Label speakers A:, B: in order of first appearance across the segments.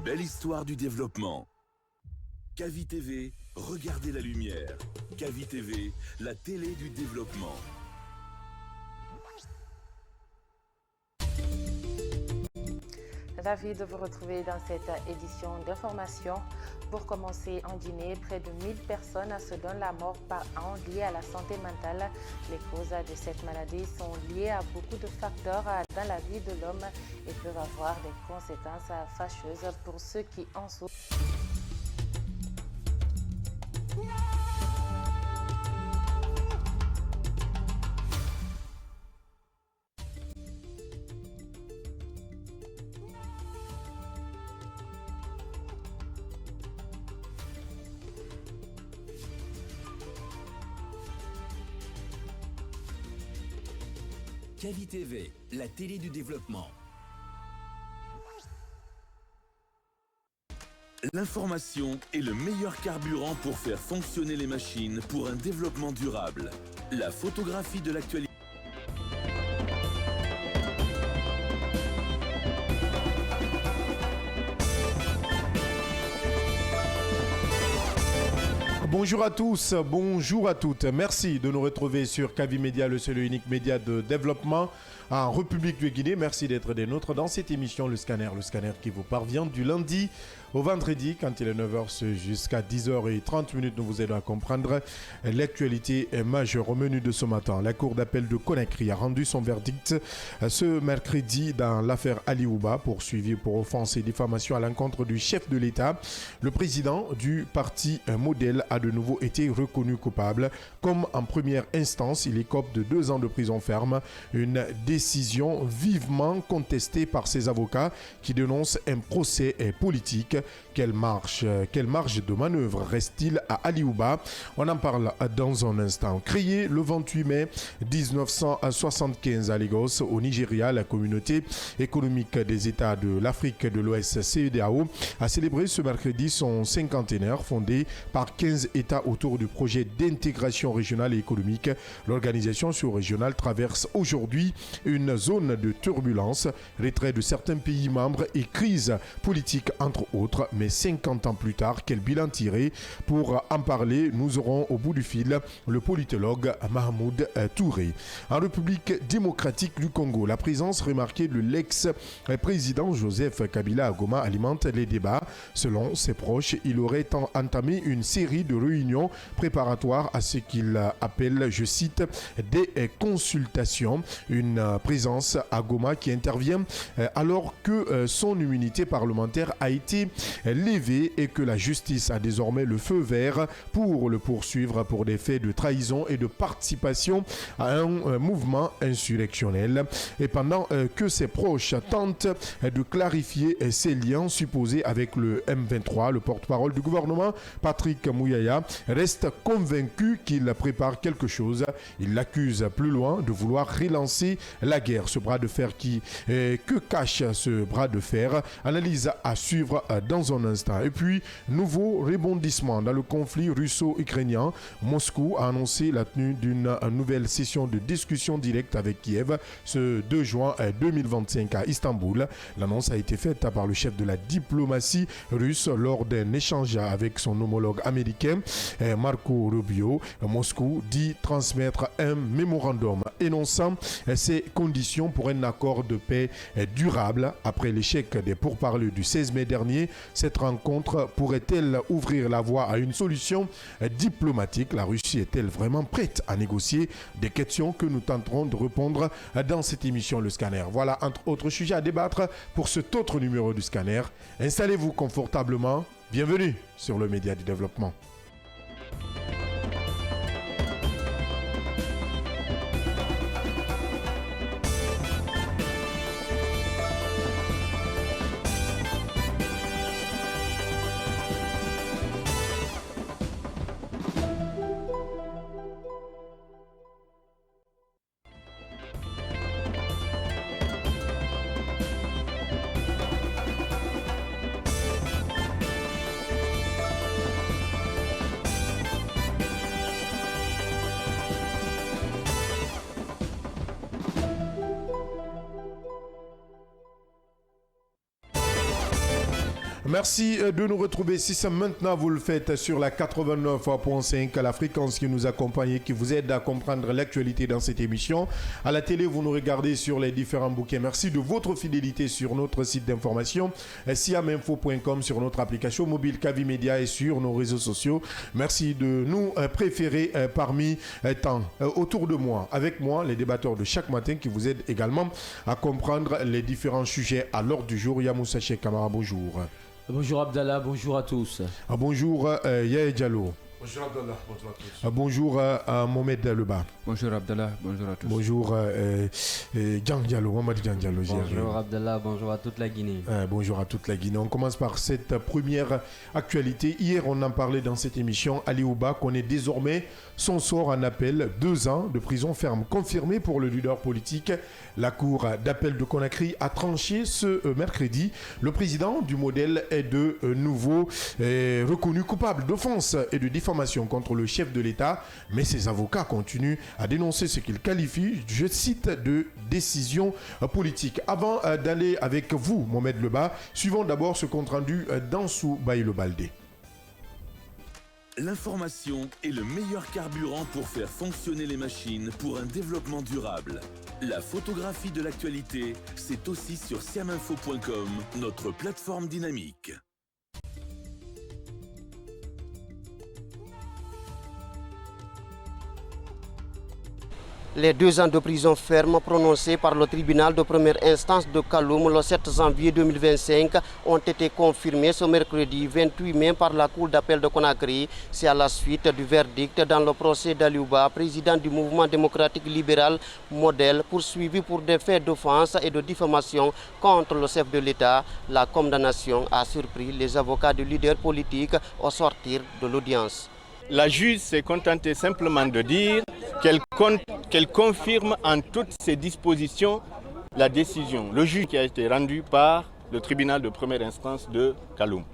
A: belle histoire du développement. Kavi TV, regardez la lumière. Kavi TV, la télé du développement.
B: Ravi de vous retrouver dans cette édition d'information. Pour commencer, en Guinée, près de 1000 personnes se donnent la mort par an liées à la santé mentale. Les causes de cette maladie sont liées à beaucoup de facteurs dans la vie de l'homme et peuvent avoir des conséquences fâcheuses pour ceux qui en souffrent.
C: Kavi TV, la télé du développement.
A: L'information est le meilleur carburant pour faire fonctionner les machines pour un développement durable. La photographie de l'actualité.
D: Bonjour à tous, bonjour à toutes. Merci de nous retrouver sur Kavi Média, le seul et unique média de développement en République de Guinée. Merci d'être des nôtres dans cette émission Le Scanner qui vous parvient du lundi au vendredi quand il est 9h jusqu'à 10h30. Nous vous aidons à comprendre l'actualité majeure. Au menu de ce matin, la Cour d'appel de Conakry a rendu son verdict ce mercredi dans l'affaire Ali Ouba, poursuivi pour offense et diffamation à l'encontre du chef de l'État. Le président du parti Modèle a de nouveau été reconnu coupable. Comme en première instance, il écope de 2 ans de prison ferme. Une décision vivement contestée par ses avocats qui dénoncent un procès politique. Quelle marge de manœuvre reste-t-il à Ali Ouba? On en parle dans un instant. Créée le 28 mai 1975 à Lagos, au Nigeria, la communauté économique des États de l'Afrique de l'Ouest, CEDEAO, a célébré ce mercredi son cinquantenaire, fondé par 15 États autour du projet d'intégration régionale et économique. L'organisation sous-régionale traverse aujourd'hui une zone de turbulence, retrait de certains pays membres et crise politique entre autres. Mais 50 ans plus tard, quel bilan tirer? Pour en parler, nous aurons au bout du fil le politologue Mahmoud Touré. En République démocratique du Congo, la présence remarquée de l'ex-président Joseph Kabila à Goma alimente les débats. Selon ses proches, il aurait entamé une série de réunions préparatoires à ce qu'il appelle, je cite, des consultations. Une présence à Goma qui intervient alors que son immunité parlementaire a été levée et que la justice a désormais le feu vert pour le poursuivre pour des faits de trahison et de participation à un mouvement insurrectionnel. Et pendant que ses proches tentent de clarifier ses liens supposés avec le M23, le porte-parole du gouvernement, Patrick Mouyaya, reste convaincu qu'il prépare quelque chose. Il l'accuse plus loin de vouloir relancer la guerre. Ce bras de fer que cache ce bras de fer? Analyse à suivre dans un instant. Et puis, nouveau rebondissement dans le conflit russo-ukrainien. Moscou a annoncé la tenue d'une nouvelle session de discussion directe avec Kiev ce 2 juin 2025 à Istanbul. L'annonce a été faite par le chef de la diplomatie russe lors d'un échange avec son homologue américain Marco Rubio. Moscou dit transmettre un mémorandum énonçant ses conditions pour un accord de paix durable. Après l'échec des pourparlers du 16 mai dernier, cette rencontre pourrait-elle ouvrir la voie à une solution diplomatique? La Russie est-elle vraiment prête à négocier? Des questions que nous tenterons de répondre dans cette émission Le Scanner. Voilà entre autres sujets à débattre pour cet autre numéro du Scanner. Installez-vous confortablement. Bienvenue sur le Média du Développement. Merci de nous retrouver. Si c'est maintenant, vous le faites sur la 89.5, la fréquence qui nous accompagne et qui vous aide à comprendre l'actualité dans cette émission. À la télé, vous nous regardez sur les différents bouquets. Merci de votre fidélité sur notre site d'information, siaminfo.com, sur notre application mobile Kavi Média et sur nos réseaux sociaux. Merci de nous préférer parmi tant. Autour de moi, avec moi, les débatteurs de chaque matin qui vous aident également à comprendre les différents sujets à l'ordre du jour. Yamoussa Cheikh Kamara, bonjour.
E: Bonjour Abdallah, bonjour à tous.
D: Bonjour Yaye Diallo.
F: Bonjour Abdallah, bonjour à tous.
D: Bonjour Mohamed Leba.
G: Bonjour Abdallah, bonjour à tous.
D: Bonjour Djan Diallo, Mohamed Djan Diallo.
H: Bonjour Abdallah, bonjour à toute la Guinée.
D: Bonjour à toute la Guinée. On commence par cette première actualité. Hier, on en parlait dans cette émission. Ali Ouba connaît désormais son sort en appel. 2 ans de prison ferme confirmé pour le leader politique. La cour d'appel de Conakry a tranché ce mercredi. Le président du modèle est de nouveau reconnu coupable d'offense et de diffamation contre le chef de l'État, mais ses avocats continuent à dénoncer ce qu'ils qualifient, je cite, de décision politique. Avant d'aller avec vous, Mohamed Leba, suivons d'abord ce compte-rendu d'Ansou Baïlo Baldé.
A: L'information est le meilleur carburant pour faire fonctionner les machines pour un développement durable. La photographie de l'actualité, c'est aussi sur siaminfo.com, notre plateforme dynamique.
I: Les 2 ans de prison ferme prononcés par le tribunal de première instance de Kaloum le 7 janvier 2025 ont été confirmés ce mercredi 28 mai par la Cour d'appel de Conakry. C'est à la suite du verdict dans le procès d'Ali Ouba, président du mouvement démocratique libéral Modèle, poursuivi pour des faits d'offense et de diffamation contre le chef de l'État. La condamnation a surpris les avocats du leader politique au sortir de l'audience.
J: La juge s'est contentée simplement de dire qu'elle confirme en toutes ses dispositions la décision, le juge qui a été rendu par le tribunal de première instance de Kaloum.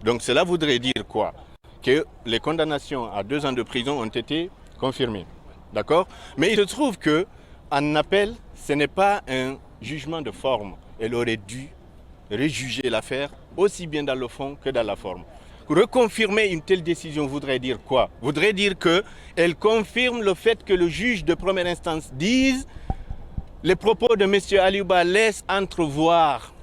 J: Donc cela voudrait dire quoi? Que les condamnations à 2 ans de prison ont été confirmées. D'accord? Mais il se trouve qu'en appel, ce n'est pas un jugement de forme. Elle aurait dû rejuger l'affaire aussi bien dans le fond que dans la forme. Reconfirmer une telle décision voudrait dire quoi? Voudrait dire qu'elle confirme le fait que le juge de première instance dise les propos de M. Ali Ouba laissent entrevoir.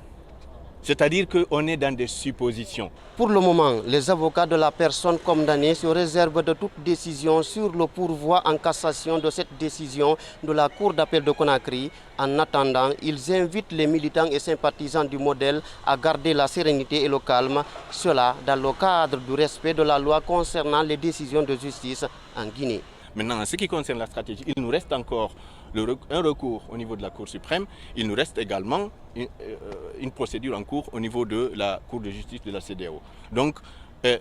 J: C'est-à-dire qu'on est dans des suppositions.
I: Pour le moment, les avocats de la personne condamnée se réservent de toute décision sur le pourvoi en cassation de cette décision de la Cour d'appel de Conakry. En attendant, ils invitent les militants et sympathisants du modèle à garder la sérénité et le calme, cela dans le cadre du respect de la loi concernant les décisions de justice en Guinée.
J: Maintenant, en ce qui concerne la stratégie, il nous reste encore un recours au niveau de la Cour suprême. Il nous reste également une procédure en cours au niveau de la Cour de justice de la CEDEAO. Donc, M.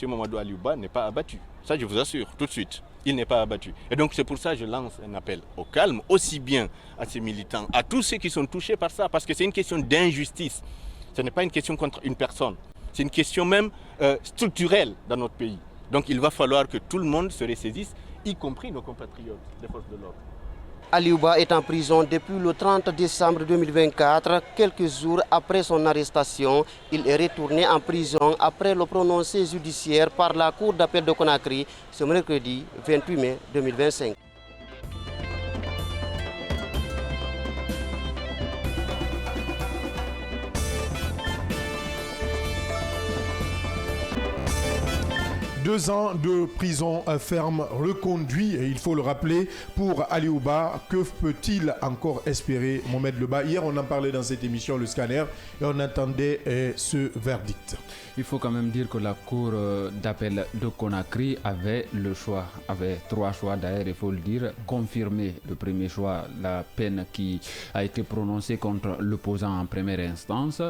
J: Mamadou Ali Ouba n'est pas abattu. Ça, je vous assure, tout de suite. Il n'est pas abattu. Et donc, c'est pour ça que je lance un appel au calme, aussi bien à ces militants, à tous ceux qui sont touchés par ça, parce que c'est une question d'injustice. Ce n'est pas une question contre une personne. C'est une question même structurelle dans notre pays. Donc, il va falloir que tout le monde se ressaisisse, y compris nos compatriotes des forces de l'ordre.
I: Ali Ouba est en prison depuis le 30 décembre 2024. Quelques jours après son arrestation, il est retourné en prison après le prononcé judiciaire par la Cour d'appel de Conakry ce mercredi 28 mai 2025.
D: Deux ans de prison ferme reconduit, et il faut le rappeler, pour Ali Ouba. Que peut-il encore espérer, Mohamed Leba? Hier, on en parlait dans cette émission, le scanner, et on attendait ce verdict.
G: Il faut quand même dire que la Cour d'appel de Conakry avait le choix, avait 3 choix d'ailleurs, il faut le dire. Confirmer le premier choix, la peine qui a été prononcée contre l'opposant en première instance.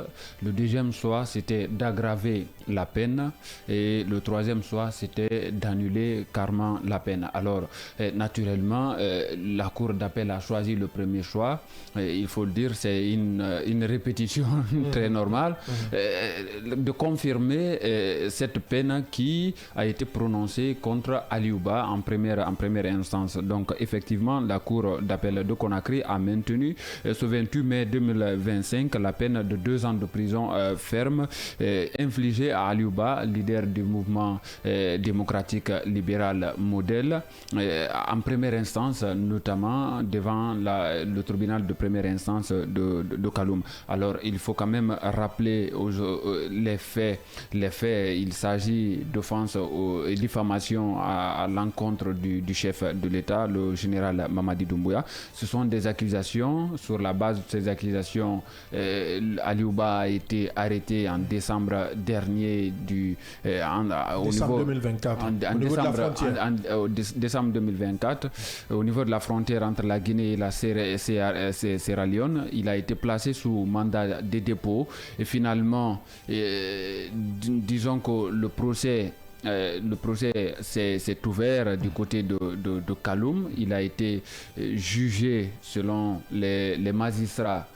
G: Le deuxième choix, c'était d'aggraver la peine. Et le troisième choix, choix, c'était d'annuler carrément la peine. Alors, naturellement, la Cour d'appel a choisi le premier choix. Il faut le dire, c'est une répétition très normale de confirmer cette peine qui a été prononcée contre Aliouba en première instance. Donc, effectivement, la Cour d'appel de Conakry a maintenu ce 28 mai 2025 la peine de 2 ans de prison ferme infligée à Aliouba, leader du mouvement démocratique libéral modèle, en première instance, notamment devant le tribunal de première instance de Kaloum. Alors, il faut quand même rappeler les faits. Il s'agit d'offense et diffamation à l'encontre du chef de l'État, le général Mamadi Doumbouya. Ce sont des accusations. Sur la base de ces accusations, Aliouba a été arrêté en décembre dernier
D: décembre 2024
G: décembre 2024 au niveau de la frontière entre la Guinée et la Sierra Leone. Il a été placé sous mandat de dépôt et finalement disons que le procès s'est ouvert du côté de Kaloum. Il a été jugé selon les magistrats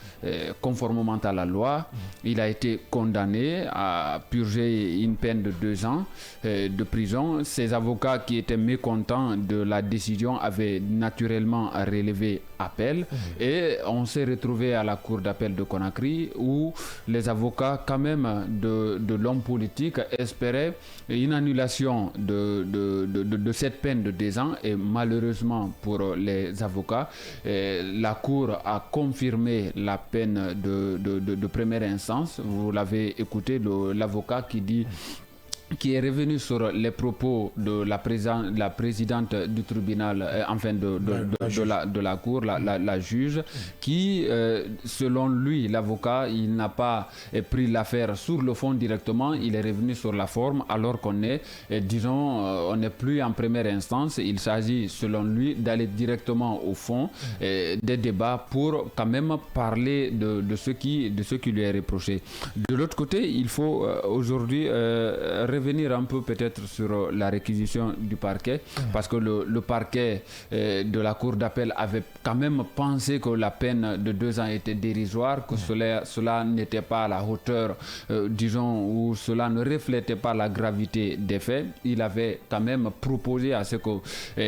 G: conformément à la loi. Il a été condamné à purger une peine de 2 ans de prison. Ses avocats qui étaient mécontents de la décision avaient naturellement relevé appel et on s'est retrouvé à la cour d'appel de Conakry où les avocats quand même de l'homme politique espéraient une annulation de cette peine de 2 ans et malheureusement pour les avocats, la cour a confirmé la peine de première instance. Vous l'avez écouté, l'avocat qui est revenu sur les propos de la présidente du tribunal, enfin de la cour, la juge, qui, selon lui, l'avocat, il n'a pas pris l'affaire sur le fond directement, il est revenu sur la forme, alors qu'on est, on n'est plus en première instance. Il s'agit, selon lui, d'aller directement au fond des débats pour quand même parler de ce qui lui est reproché. De l'autre côté, il faut aujourd'hui revenir un peu peut-être sur la réquisition du parquet, parce que le parquet de la cour d'appel avait quand même pensé que la peine de 2 ans était dérisoire, que cela n'était pas à la hauteur, ou cela ne reflétait pas la gravité des faits. Il avait quand même proposé à ce que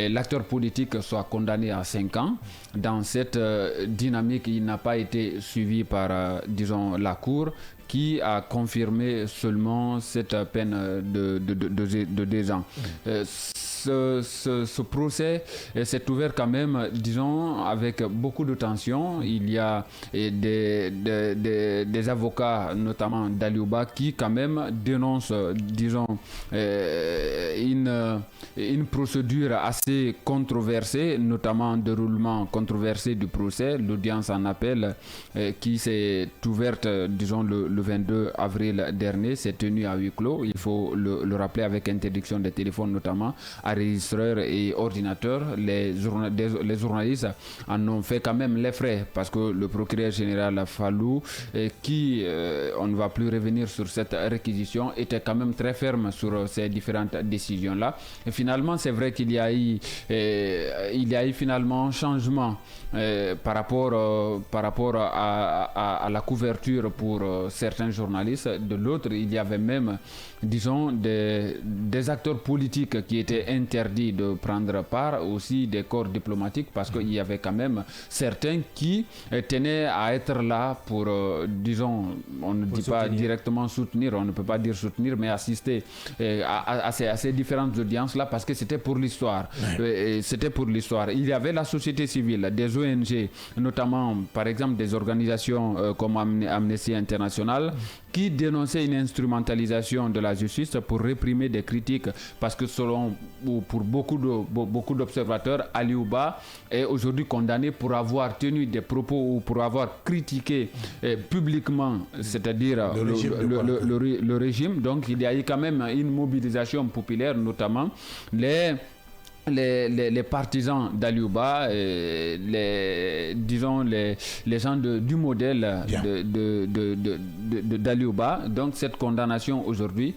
G: l'acteur politique soit condamné à 5 ans. Dans cette dynamique, il n'a pas été suivi par, la cour, qui a confirmé seulement cette peine de 2 ans. Ce procès s'est ouvert quand même, avec beaucoup de tension. Il y a des avocats, notamment d'Aliouba, qui quand même dénoncent, une procédure assez controversée, notamment un déroulement controversé du procès. L'audience en appel qui s'est ouverte, le 22 avril dernier, s'est tenue à huis clos. Il faut le rappeler, avec interdiction des téléphones, notamment enregistreurs et ordinateurs. Les journalistes en ont fait quand même les frais, parce que le procureur général Fallou, qui, on ne va plus revenir sur cette réquisition, était quand même très ferme sur ces différentes décisions-là. Et finalement, c'est vrai qu'il y a eu finalement un changement par rapport à la couverture pour certains journalistes. De l'autre, il y avait même, des acteurs politiques qui étaient interdits de prendre part, aussi des corps diplomatiques, parce qu'il y avait quand même certains qui tenaient à être là pour, on ne dit pas directement soutenir, on ne peut pas dire soutenir, mais assister à ces différentes audiences-là, parce que c'était pour l'histoire. C'était pour l'histoire. Il y avait la société civile, des ONG, notamment, par exemple, des organisations comme Amnesty International, qui dénonçaient une instrumentalisation de la justice pour réprimer des critiques, parce que pour beaucoup d'observateurs, Aliouba est aujourd'hui condamné pour avoir tenu des propos ou pour avoir critiqué publiquement, c'est-à-dire le régime. Donc il y a eu quand même une mobilisation populaire, notamment les partisans d'Aliouba, disons les gens du modèle d'Aliouba. Donc cette condamnation aujourd'hui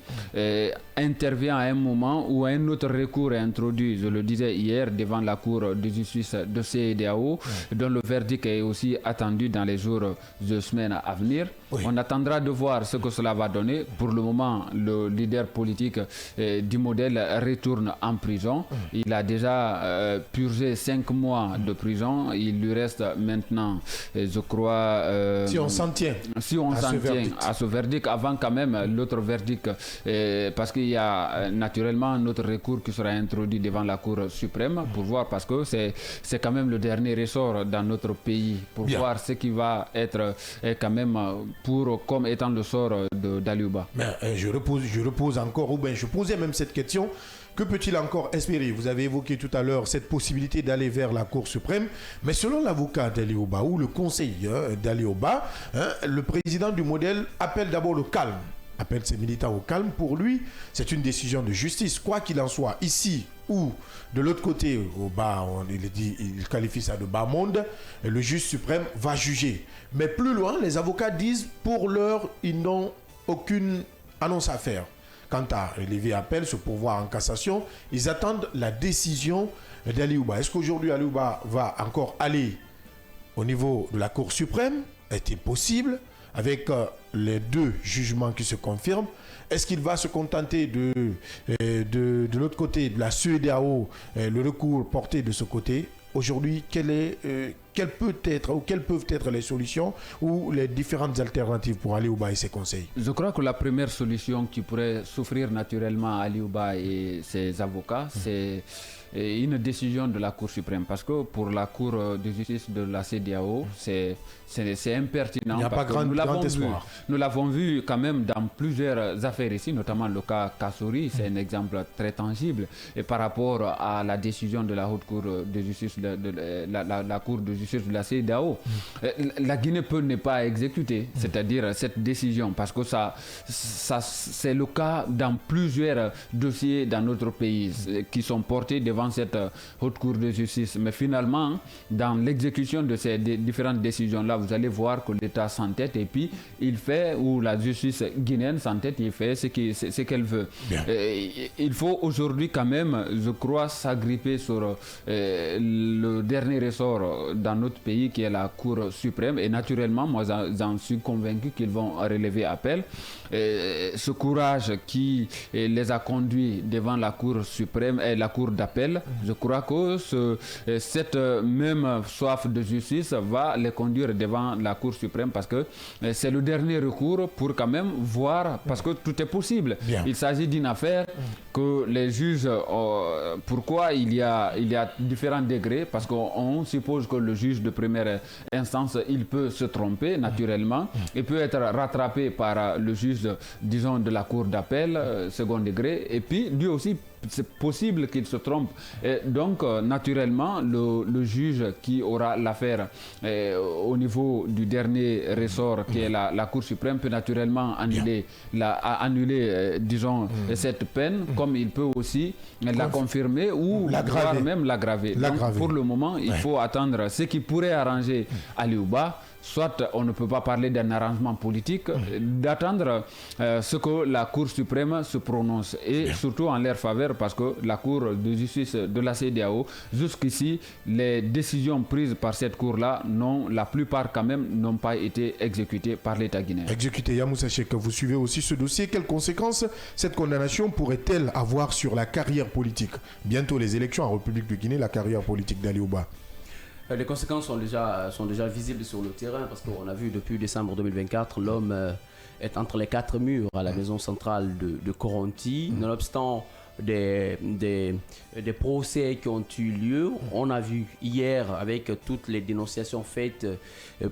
G: intervient à un moment où un autre recours est introduit, je le disais hier, devant la Cour de justice de CEDEAO, dont le verdict est aussi attendu dans les jours de semaines à venir. On attendra de voir ce que cela va donner. Pour le moment, le leader politique du modèle retourne en prison. Il a déjà purgé 5 mois de prison. Il lui reste maintenant, je crois...
D: si on s'en tient,
G: à ce verdict, avant quand même l'autre verdict, parce qu'il y a naturellement un autre recours qui sera introduit devant la Cour suprême pour voir, parce que c'est quand même le dernier ressort dans notre pays, pour voir ce qui va être quand même comme étant le sort d'Aliouba.
D: Je repose encore, ou bien je posais même cette question. Que peut-il encore espérer? Vous avez évoqué tout à l'heure cette possibilité d'aller vers la Cour suprême, mais selon l'avocat d'Aliouba ou le conseil d'Aliouba, le président du modèle appelle d'abord le calme, appelle ses militants au calme. Pour lui, c'est une décision de justice. Quoi qu'il en soit, ici ou de l'autre côté, au bas, il qualifie ça de bas monde, le juge suprême va juger. Mais plus loin, les avocats disent, pour l'heure, ils n'ont aucune annonce à faire. Quant à relever appel, ce pourvoi en cassation, ils attendent la décision d'Aliouba. Est-ce qu'aujourd'hui, Aliouba va encore aller au niveau de la Cour suprême? Est-il possible, avec les deux jugements qui se confirment? Est-ce qu'il va se contenter de l'autre côté, de la CEDEAO, le recours porté de ce côté? Aujourd'hui, quelles peuvent être les solutions ou les différentes alternatives pour Aliouba et ses conseils? Je
G: crois que la première solution qui pourrait souffrir naturellement à Aliouba et ses avocats, c'est une décision de la Cour suprême. Parce que pour la Cour de justice de la CEDEAO, c'est impertinent. Il n'y a pas grand espoir. Nous l'avons vu quand même dans plusieurs affaires ici, notamment le cas Kassouri, c'est un exemple très tangible. Et par rapport à la décision de la Haute Cour de justice, la Cour de justice de la CEDEAO, la Guinée peut ne pas exécuter, c'est-à-dire cette décision, parce que c'est le cas dans plusieurs dossiers dans notre pays qui sont portés devant cette Haute Cour de justice. Mais finalement, dans l'exécution de ces différentes décisions-là, vous allez voir que l'État s'entête et puis il fait, ou la justice guinéenne s'entête, il fait ce qu'elle veut. Il faut aujourd'hui quand même, je crois, s'agripper sur le dernier ressort dans notre pays qui est la Cour suprême. Et naturellement, moi j'en suis convaincu qu'ils vont relever appel. Ce courage qui les a conduits devant la Cour suprême et la Cour d'appel, je crois que cette même soif de justice va les conduire devant la Cour suprême, parce que c'est le dernier recours pour quand même voir, parce que tout est possible. Il s'agit d'une affaire que les juges, pourquoi il y a différents degrés, parce qu'on suppose que le juge de première instance, il peut se tromper naturellement, il peut être rattrapé par le juge, disons, de la Cour d'appel, second degré, et puis lui aussi, c'est possible qu'il se trompe. Et donc, naturellement, le juge qui aura l'affaire au niveau du dernier ressort, qui est la Cour suprême, peut naturellement annuler, disons, cette peine, comme il peut aussi la confirmer ou voire même l'aggraver. Donc, pour le moment, il faut attendre ce qui pourrait arranger Aliouba. Soit on ne peut pas parler d'un arrangement politique, d'attendre ce que la Cour suprême se prononce, et surtout en leur faveur, parce que la Cour de justice de la CEDEAO, jusqu'ici, les décisions prises par cette Cour-là, la plupart quand même, n'ont pas été exécutées par l'État guinéen.
D: Exécuté. Yamoussa Cheikh, vous suivez aussi ce dossier. Quelles conséquences cette condamnation pourrait-elle avoir sur la carrière politique? Bientôt les élections en République de Guinée, la carrière politique d'Aliouba.
E: Les conséquences sont déjà visibles sur le terrain, parce qu'on a vu depuis décembre 2024, l'homme est entre les 4 murs à la maison centrale de Koronti. Nonobstant des procès qui ont eu lieu, on a vu hier avec toutes les dénonciations faites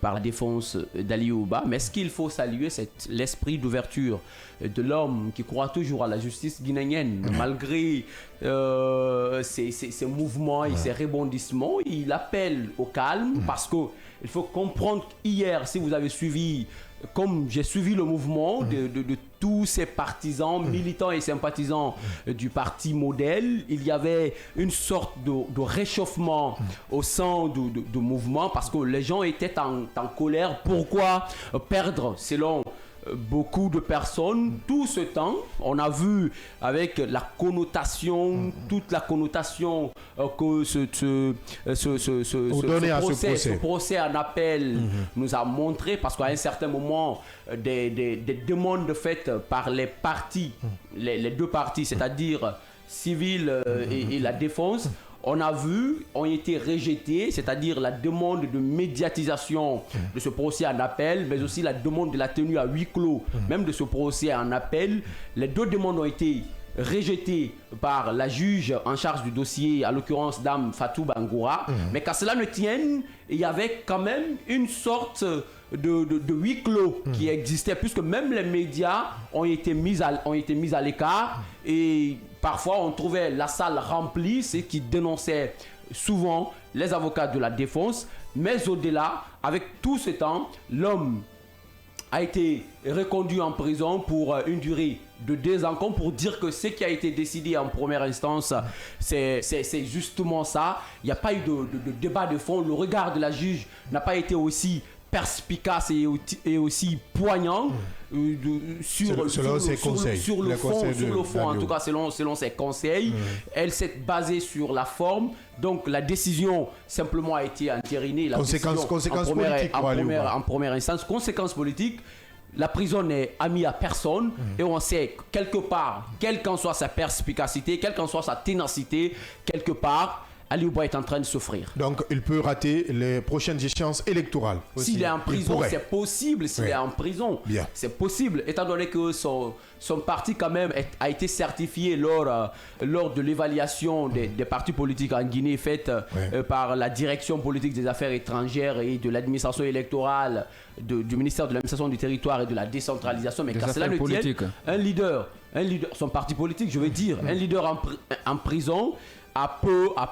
E: par la défense d'Aliouba. Mais ce qu'il faut saluer, c'est l'esprit d'ouverture de l'homme qui croit toujours à la justice guinéenne, malgré ses mouvements et ses rebondissements. Il appelle au calme, parce qu'il faut comprendre qu'hier, si vous avez suivi, comme j'ai suivi le mouvement de tous ces partisans, militants et sympathisants du parti modèle. Il y avait une sorte de réchauffement au sein du mouvement parce que les gens étaient en colère. Pourquoi perdre, selon beaucoup de personnes, tout ce temps? On a vu avec la connotation, toute la connotation que ce procès en appel nous a montré, parce qu'à un certain moment, des demandes faites par les partis, les deux partis, c'est-à-dire civil et la défense, on a vu, ont été rejetés, c'est-à-dire la demande de médiatisation de ce procès en appel, mais aussi la demande de la tenue à huis clos, même de ce procès en appel. Les deux demandes ont été rejetées par la juge en charge du dossier, à l'occurrence Dame Fatou Bangoura. Mais qu'à cela ne tienne, il y avait quand même une sorte de huis clos qui existait, puisque même les médias ont été mis à l'écart, et parfois on trouvait la salle remplie, ce qui dénonçait souvent les avocats de la défense. Mais au-delà, avec tout ce temps, l'homme a été reconduit en prison pour une durée de 2 ans, comme pour dire que ce qui a été décidé en première instance, c'est justement ça. Il n'y a pas eu de débat de fond. Le regard de la juge n'a pas été aussi perspicace et aussi poignant sur le fond, en tout cas selon ses conseils. Elle s'est basée sur la forme. Donc la décision simplement a été entérinée.
D: Conséquences politiques
E: en première instance. Conséquences politiques. La prison n'est amie à personne et on sait quelque part, quelle qu'en soit sa perspicacité, quelle qu'en soit sa ténacité, quelque part, Aliou Ba est en train de souffrir.
D: Donc il peut rater les prochaines échéances électorales.
E: S'il est en prison, c'est possible. S'il est en prison, c'est possible. Étant donné que son parti quand même a été certifié lors de l'évaluation des partis politiques en Guinée faite par la direction politique des affaires étrangères et de l'administration électorale du ministère de l'administration du territoire et de la décentralisation. Mais qu'à cela ne tienne, un leader, son parti politique, je veux dire, un leader en prison a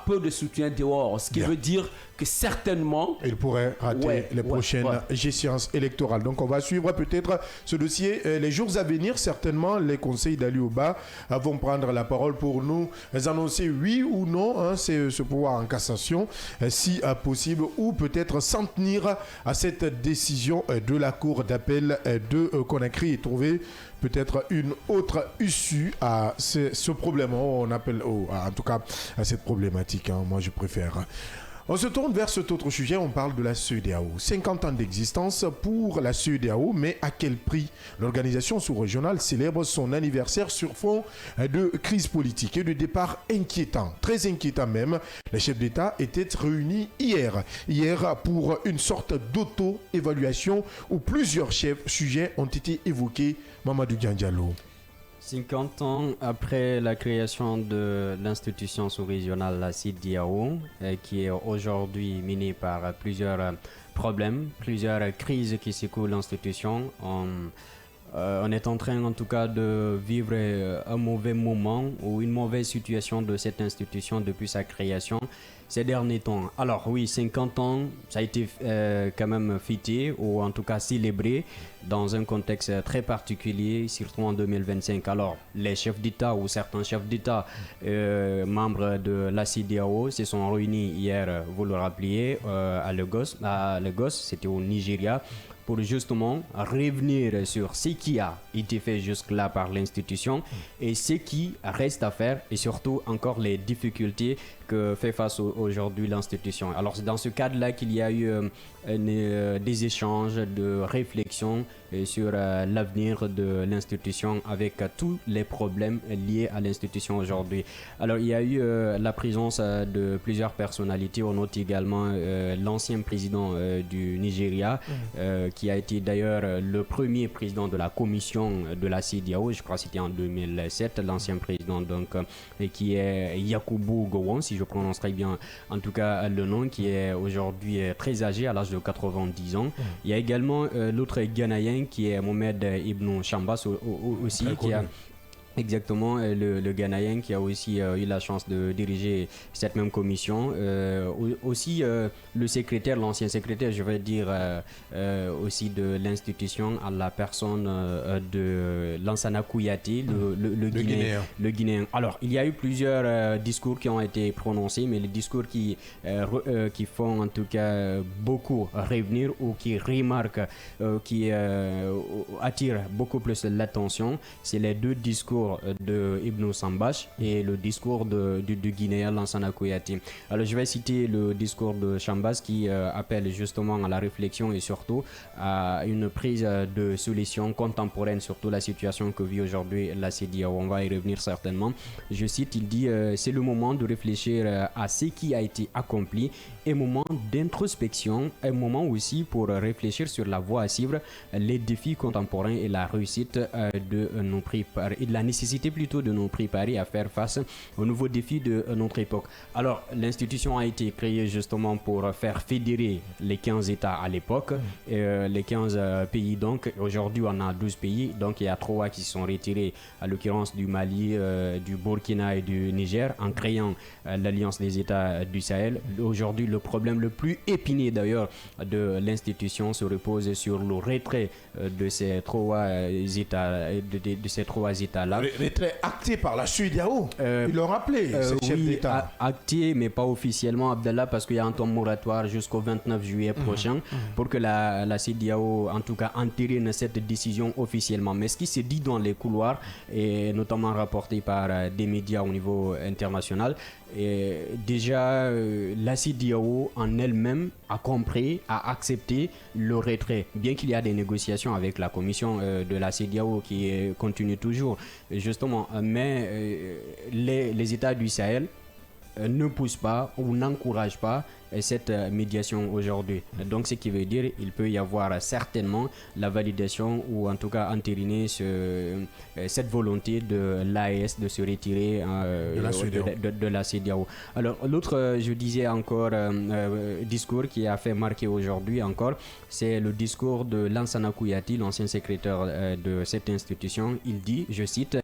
E: peu de soutien dehors, ce qui veut dire que certainement
D: il pourrait rater les prochaines échéances électorales. Donc on va suivre peut-être ce dossier les jours à venir. Certainement les conseils d'Aliou Ba vont prendre la parole pour nous annoncer oui ou non ce pouvoir en cassation si possible, ou peut-être s'en tenir à cette décision de la cour d'appel de Conakry et trouver peut-être une autre issue à ce problème. On appelle en tout cas à cette problématique. Moi je préfère. On se tourne vers cet autre sujet, on parle de la CEDEAO. 50 ans d'existence pour la CEDEAO, mais à quel prix? L'organisation sous-régionale célèbre son anniversaire sur fond de crise politique et de départ inquiétant, très inquiétant même. Les chefs d'État étaient réunis hier pour une sorte d'auto-évaluation où plusieurs sujets ont été évoqués. Mamadou Diallo.
H: 50 ans après la création de l'institution sous-régionale, la CEDEAO, qui est aujourd'hui minée par plusieurs problèmes, plusieurs crises qui secouent l'institution, on est en train en tout cas de vivre un mauvais moment ou une mauvaise situation de cette institution depuis sa création ces derniers temps. Alors oui, 50 ans, ça a été quand même fêté ou en tout cas célébré dans un contexte très particulier, surtout en 2025. Alors les chefs d'État ou certains chefs d'État membres de la CEDEAO se sont réunis hier, vous le rappeliez, à Lagos, c'était au Nigeria, pour justement revenir sur ce qui a été fait jusque-là par l'institution et ce qui reste à faire, et surtout encore les difficultés que fait face aujourd'hui l'institution. Alors c'est dans ce cadre-là qu'il y a eu des échanges de réflexion sur l'avenir de l'institution avec tous les problèmes liés à l'institution aujourd'hui. Alors il y a eu la présence de plusieurs personnalités. On note également l'ancien président du Nigeria qui a été d'ailleurs le premier président de la commission de la CEDEAO, je crois que c'était en 2007, l'ancien président donc, qui est Yakubu Gowon, si je prononce très bien en tout cas le nom, qui est aujourd'hui très âgé à l'âge de 90 ans. Il y a également l'autre Ghanéen qui est Mohamed Ibn Chambas aussi, Exactement, le Ghanéen qui a aussi eu la chance de diriger cette même commission. Aussi le secrétaire, l'ancien secrétaire, je vais dire aussi de l'institution, à la personne de Lansana Kouyaté, le Guinéen. Alors, il y a eu plusieurs discours qui ont été prononcés, mais les discours qui font en tout cas beaucoup revenir ou qui remarquent, qui attirent beaucoup plus l'attention, c'est les deux discours de Ibnou Sambash et le discours du Guinéen Lansana Kouyaté. Alors je vais citer le discours de Chambas qui appelle justement à la réflexion et surtout à une prise de solution contemporaine, surtout la situation que vit aujourd'hui la CEDEAO. On va y revenir certainement. Je cite, il dit c'est le moment de réfléchir à ce qui a été accompli, un moment d'introspection, un moment aussi pour réfléchir sur la voie à suivre, les défis contemporains et la réussite de nous préparer, et la nécessité plutôt de nous préparer à faire face aux nouveaux défis de notre époque. Alors, l'institution a été créée justement pour faire fédérer les 15 États à l'époque, les 15 pays donc. Aujourd'hui, on a 12 pays, donc il y a 3 qui sont retirés, à l'occurrence du Mali, du Burkina et du Niger, en créant l'Alliance des États du Sahel. Aujourd'hui, le problème le plus épineux d'ailleurs de l'institution se repose sur le retrait de ces 3 États, de ces 3 États-là.
D: Retrait acté par la CEDEAO. Ils l'ont rappelé, ce chef d'État.
H: Acté, mais pas officiellement, Abdallah, parce qu'il y a un temps moratoire jusqu'au 29 juillet prochain pour que la CEDEAO, en tout cas, entérine cette décision officiellement. Mais ce qui se dit dans les couloirs, et notamment rapporté par des médias au niveau international, et déjà, la CEDEAO en elle-même a compris, a accepté le retrait. Bien qu'il y a des négociations avec la commission de la CEDEAO qui continue toujours, justement, mais les États du Sahel ne poussent pas ou n'encouragent pas cette médiation aujourd'hui. Donc, ce qui veut dire qu'il peut y avoir certainement la validation ou en tout cas entériner cette volonté de l'AES de se retirer de la CEDEAO. Alors, l'autre, je disais encore, discours qui a fait marquer aujourd'hui encore, c'est le discours de Lansana Kouyaté, l'ancien secrétaire de cette institution. Il dit, je cite,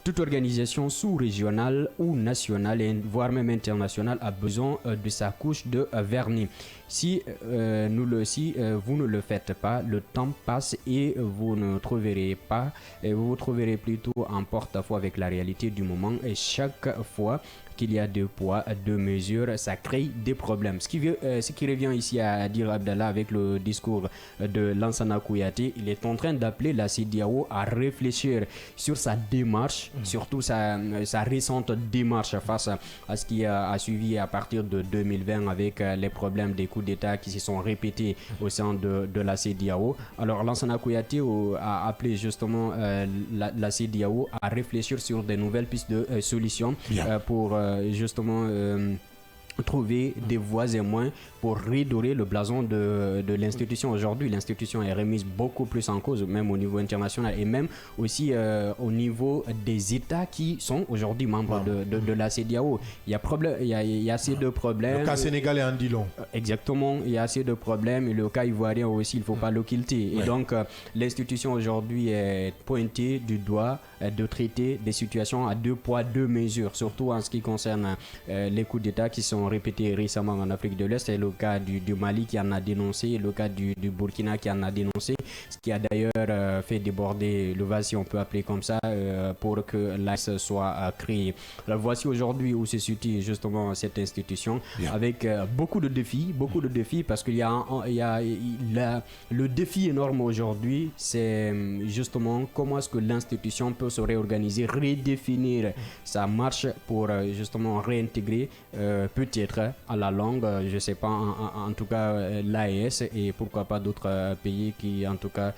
H: toute organisation sous-régionale ou nationale, voire même internationale, a besoin de sa couche de vernis. Si vous ne le faites pas, le temps passe et vous vous trouverez plutôt en porte-à-faux avec la réalité du moment. Et chaque fois qu'il y a 2 poids, 2 mesures, ça crée des problèmes. Ce qui revient ici à dire Abdallah avec le discours de Lansana Kouyaté, il est en train d'appeler la CEDEAO à réfléchir sur sa démarche, surtout sa récente démarche face à ce qui a suivi à partir de 2020 avec les problèmes des coups d'État qui se sont répétés au sein de la CEDEAO. Alors Lansana Kouyaté a appelé justement la CEDEAO à réfléchir sur de nouvelles pistes de solutions pour justement trouver des voies et moyens pour redorer le blason de l'institution. Aujourd'hui, l'institution est remise beaucoup plus en cause, même au niveau international et même aussi au niveau des États qui sont aujourd'hui membres de la CEDEAO. Il y a assez de problèmes.
D: Le cas sénégalais en dit long.
H: Exactement, il y a assez de problèmes et le cas ivoirien aussi, il ne faut pas l'occulter. Et donc, l'institution aujourd'hui est pointée du doigt de traiter des situations à 2 poids, 2 mesures, surtout en ce qui concerne les coups d'État qui sont répétés récemment en Afrique de l'Est. C'est le cas du Mali qui en a dénoncé, le cas du Burkina qui en a dénoncé, ce qui a d'ailleurs fait déborder le vase, si on peut appeler comme ça, pour que l'AES soit créée. Alors voici aujourd'hui où se situe justement cette institution, avec beaucoup de défis parce qu'il y a le défi énorme aujourd'hui, c'est justement comment est-ce que l'institution peut se réorganiser, redéfinir sa marche pour justement réintégrer peut-être à la longue, je ne sais pas, en tout cas l'AES et pourquoi pas d'autres pays qui en tout cas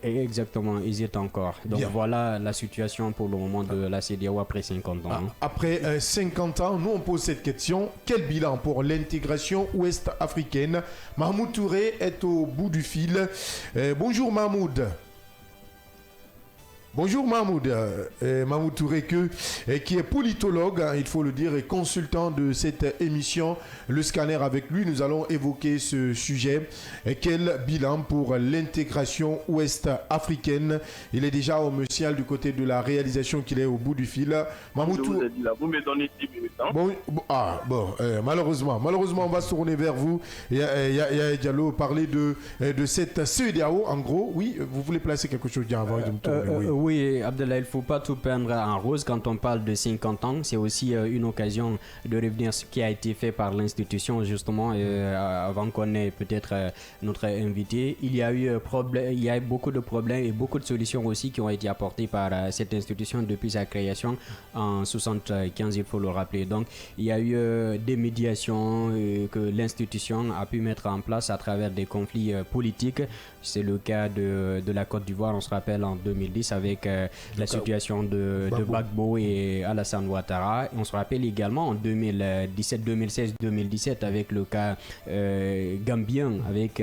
H: hésitent encore. Donc voilà la situation pour le moment de la CEDEAO après 50 ans.
D: Après 50 ans, nous on pose cette question, quel bilan pour l'intégration ouest-africaine? Mahmoud Touré est au bout du fil. Bonjour Mahmoud. Bonjour Mahmoud, Mahmoud Touré qui est politologue, il faut le dire, et consultant de cette émission Le Scanner. Avec lui, nous allons évoquer ce sujet. Quel bilan pour l'intégration ouest-africaine? Il est déjà au Messial du côté de la réalisation qu'il est au bout du fil. Mahmoud Touré.
K: Vous me donnez 10 minutes.
D: Malheureusement, on va se tourner vers vous. Yaya Diallo parler de cette CEDEAO. En gros, oui, vous voulez placer quelque chose bien avant de me tourner.
H: Oui, Abdallah, il ne faut pas tout peindre en rose quand on parle de 50 ans. C'est aussi une occasion de revenir à ce qui a été fait par l'institution, justement, avant qu'on ait peut-être notre invité. Il y a eu beaucoup de problèmes et beaucoup de solutions aussi qui ont été apportées par cette institution depuis sa création en 1975, il faut le rappeler. Donc, il y a eu des médiations que l'institution a pu mettre en place à travers des conflits politiques. C'est le cas de la Côte d'Ivoire, on se rappelle, en 2010 avec la situation de Gbagbo et Alassane Ouattara. On se rappelle également en 2016, 2017 avec le cas gambien avec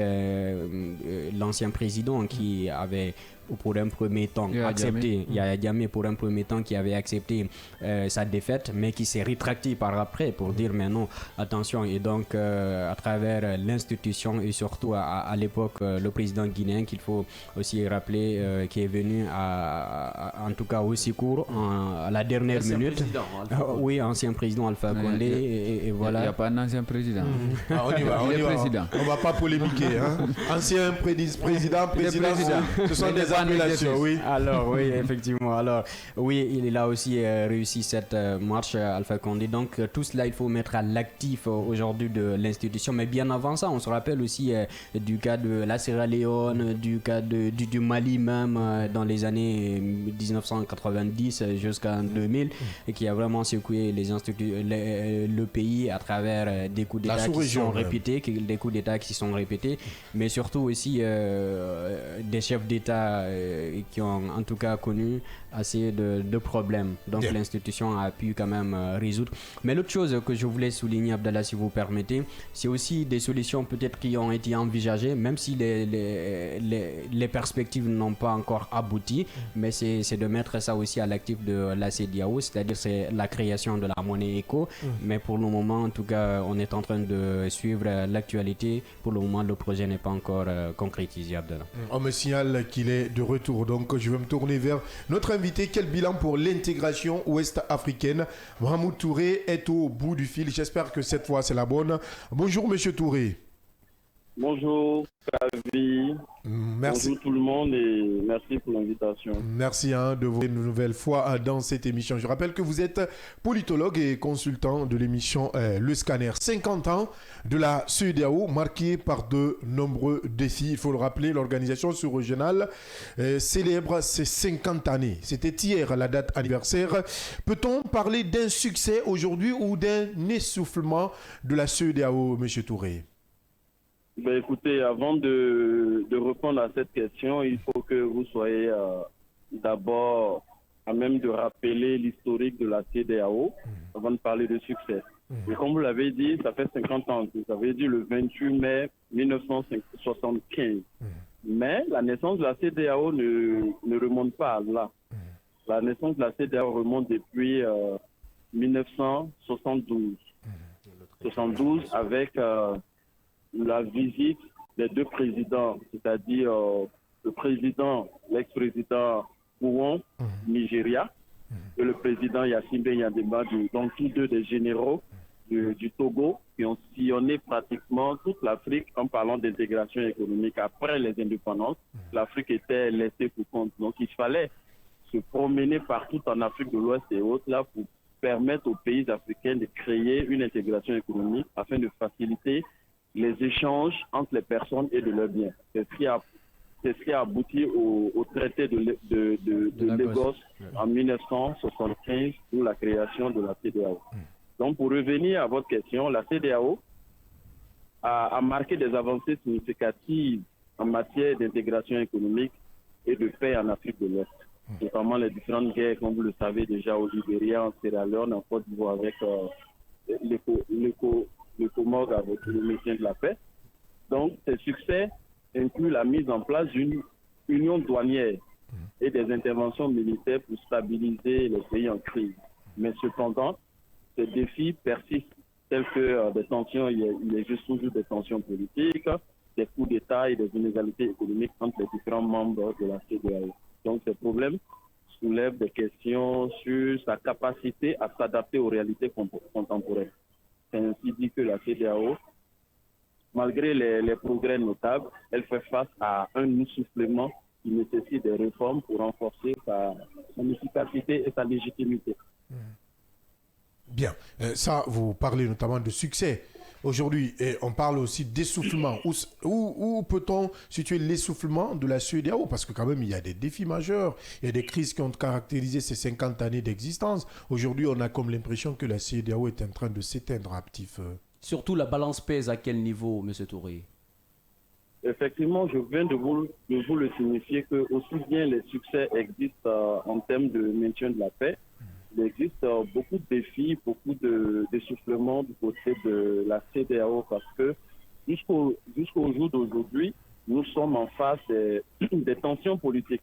H: l'ancien président qui avait pour un premier temps accepté, Yaya Jammeh pour un premier temps qui avait accepté sa défaite, mais qui s'est rétracté par après pour dire mais non, attention. Et donc à travers l'institution et surtout à l'époque le président guinéen qu'il faut aussi rappeler qui est venu en tout cas au secours à la dernière minute. Oui, ancien président Alpha Condé et voilà.
G: Il n'y a pas un ancien président.
D: On y va. On va pas polémiquer. Ancien président, ce sont des
H: oui. Alors oui, effectivement. Alors oui, il a aussi réussi cette marche Alpha Condé. Donc tout cela, il faut mettre à l'actif aujourd'hui de l'institution. Mais bien avant ça, on se rappelle aussi du cas de la Sierra Leone, du cas du Mali même dans les années 1990 jusqu'en 2000, et qui a vraiment secoué le pays à travers des coups d'État qui sont répétés, mais surtout aussi des chefs d'État qui ont en tout cas connu assez de problèmes. Donc l'institution a pu quand même résoudre. Mais l'autre chose que je voulais souligner, Abdallah, si vous permettez, c'est aussi des solutions peut-être qui ont été envisagées, même si les perspectives n'ont pas encore abouti, mais c'est de mettre ça aussi à l'actif de la CEDEAO, c'est-à-dire c'est la création de la monnaie éco. Mais pour le moment, en tout cas, on est en train de suivre l'actualité. Pour le moment, le projet n'est pas encore concrétisé, Abdallah.
D: On me signale qu'il est de retour, donc je vais me tourner vers notre invité. Quel bilan pour l'intégration ouest-africaine? Mahmoud Touré est au bout du fil. J'espère que cette fois c'est la bonne. Bonjour Monsieur Touré.
K: Bonjour Kavi.
D: Merci.
K: Bonjour tout le monde et merci pour l'invitation.
D: Merci de vous une nouvelle fois dans cette émission. Je rappelle que vous êtes politologue et consultant de l'émission Le Scanner. 50 ans de la CEDEAO marquée par de nombreux défis. Il faut le rappeler, l'organisation sous-régionale célèbre ses 50 années. C'était hier la date anniversaire. Peut-on parler d'un succès aujourd'hui ou d'un essoufflement de la CEDEAO, M. Touré?
K: Écoutez, avant de répondre à cette question, il faut que vous soyez d'abord à même de rappeler l'historique de la CEDEAO avant de parler de succès. Et comme vous l'avez dit, ça fait 50 ans. Vous avez dit le 28 mai 1975. Mais la naissance de la CEDEAO ne remonte pas à là. La naissance de la CEDEAO remonte depuis 1972. 72 avec la visite des deux présidents, c'est-à-dire l'ex-président Ouon, Nigeria, et le président Yassine Yandema, donc tous deux des généraux du Togo, qui ont sillonné pratiquement toute l'Afrique en parlant d'intégration économique. Après les indépendances, l'Afrique était laissée pour compte. Donc il fallait se promener partout en Afrique de l'Ouest et autres là pour permettre aux pays africains de créer une intégration économique afin de faciliter les échanges entre les personnes et de leurs biens. C'est ce qui a abouti au traité de Lagos en 1975 pour la création de la CEDEAO. Donc pour revenir à votre question, la CEDEAO a marqué des avancées significatives en matière d'intégration économique et de paix en Afrique de l'Ouest, notamment les différentes guerres, comme vous le savez déjà, au Libéria, en Sierra Leone, en Côte d'Ivoire avec le Comores avec le maintien de la paix. Donc, ces succès incluent la mise en place d'une union douanière et des interventions militaires pour stabiliser les pays en crise. Mais cependant, ces défis persistent, tels que des tensions, il existe toujours des tensions politiques, des coups d'État et des inégalités économiques entre les différents membres de la CEDEAO. Donc ces problèmes soulèvent des questions sur sa capacité à s'adapter aux réalités contemporaines. C'est ainsi dit que la CEDEAO, malgré les progrès notables, elle fait face à un essoufflement qui nécessite des réformes pour renforcer son efficacité et sa légitimité.
D: Bien, ça, vous parlez notamment de succès. Aujourd'hui, on parle aussi d'essoufflement. Où peut-on situer l'essoufflement de la CEDEAO? Parce que quand même, il y a des défis majeurs, il y a des crises qui ont caractérisé ces 50 années d'existence. Aujourd'hui, on a comme l'impression que la CEDEAO est en train de s'éteindre à petit feu.
E: Surtout, la balance pèse à quel niveau, M. Touré?
K: Effectivement, je viens de vous le signifier que aussi bien les succès existent en termes de maintien de la paix, il existe beaucoup de défis, beaucoup d'essoufflements du côté de la CEDEAO parce que jusqu'au jour d'aujourd'hui, nous sommes en face des tensions politiques,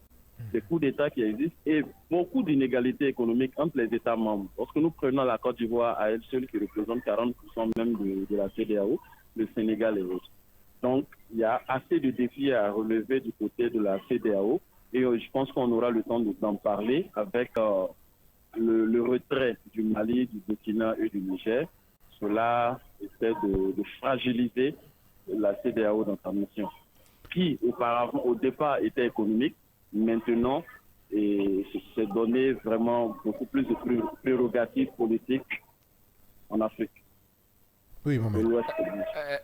K: des coups d'État qui existent et beaucoup d'inégalités économiques entre les États membres. Lorsque nous prenons la Côte d'Ivoire à elle seule qui représente 40% même de la CEDEAO, le Sénégal et autres. Donc, il y a assez de défis à relever du côté de la CEDEAO et je pense qu'on aura le temps d'en parler avec le retrait du Mali, du Burkina et du Niger. Cela essaie de fragiliser la CEDEAO dans sa mission, qui auparavant, au départ, était économique. Maintenant, c'est donné vraiment beaucoup plus de prérogatives politiques en Afrique.
D: Oui,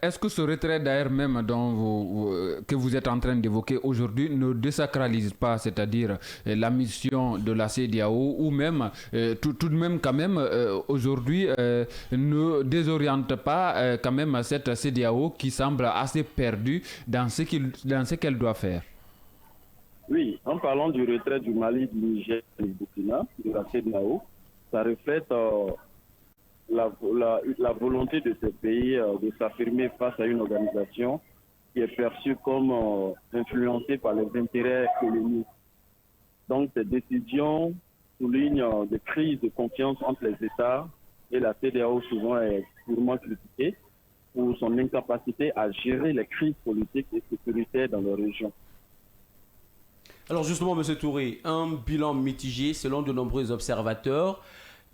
G: est-ce que ce retrait d'ailleurs même que vous êtes en train d'évoquer aujourd'hui ne désacralise pas, c'est-à-dire la mission de la CEDEAO ou même, tout de même quand même, aujourd'hui ne désoriente pas quand même cette CEDEAO qui semble assez perdue dans ce qu'elle doit faire?
K: Oui, en parlant du retrait du Mali, du Niger et du Burkina, de la CEDEAO, ça reflète la volonté de ces pays de s'affirmer face à une organisation qui est perçue comme influencée par les intérêts coloniaux. Donc ces décisions soulignent des crises de confiance entre les États et la CEDEAO souvent est purement critiquée pour son incapacité à gérer les crises politiques et sécuritaires dans leur région.
E: Alors justement, M. Touré, un bilan mitigé selon de nombreux observateurs,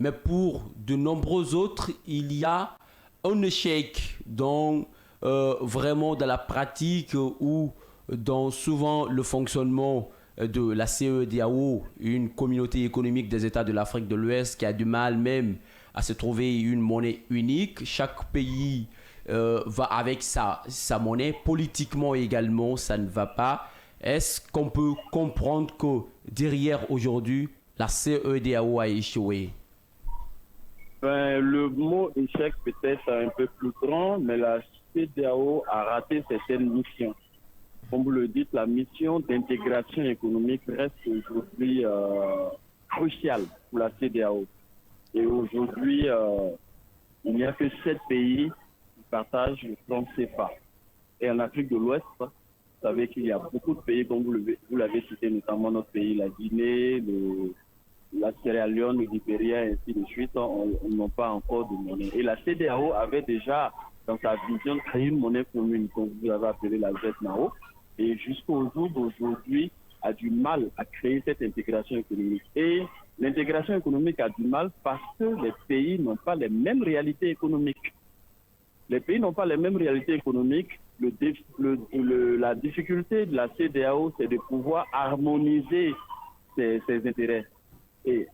E: mais pour de nombreux autres, il y a un échec vraiment dans la pratique ou dans souvent le fonctionnement de la CEDEAO, une communauté économique des États de l'Afrique de l'Ouest qui a du mal même à se trouver une monnaie unique. Chaque pays va avec sa monnaie. Politiquement également, ça ne va pas. Est-ce qu'on peut comprendre que derrière aujourd'hui, la CEDEAO a échoué?
K: Le mot échec peut-être un peu plus grand, mais la CEDEAO a raté certaines missions. Comme vous le dites, la mission d'intégration économique reste aujourd'hui cruciale pour la CEDEAO. Et aujourd'hui, il n'y a que 7 pays qui partagent le franc CFA. Et en Afrique de l'Ouest, vous savez qu'il y a beaucoup de pays, comme vous l'avez cité, notamment notre pays, la Guinée, la Sierra Leone, le Libéria, et ainsi de suite, on n'a pas encore de monnaie. Et la CEDEAO avait déjà, dans sa vision, créé une monnaie commune, comme vous l'avez appelé la ZMAO, et jusqu'au jour d'aujourd'hui, a du mal à créer cette intégration économique. Et l'intégration économique a du mal parce que les pays n'ont pas les mêmes réalités économiques. Les pays n'ont pas les mêmes réalités économiques. La difficulté de la CEDEAO, c'est de pouvoir harmoniser ses intérêts. Et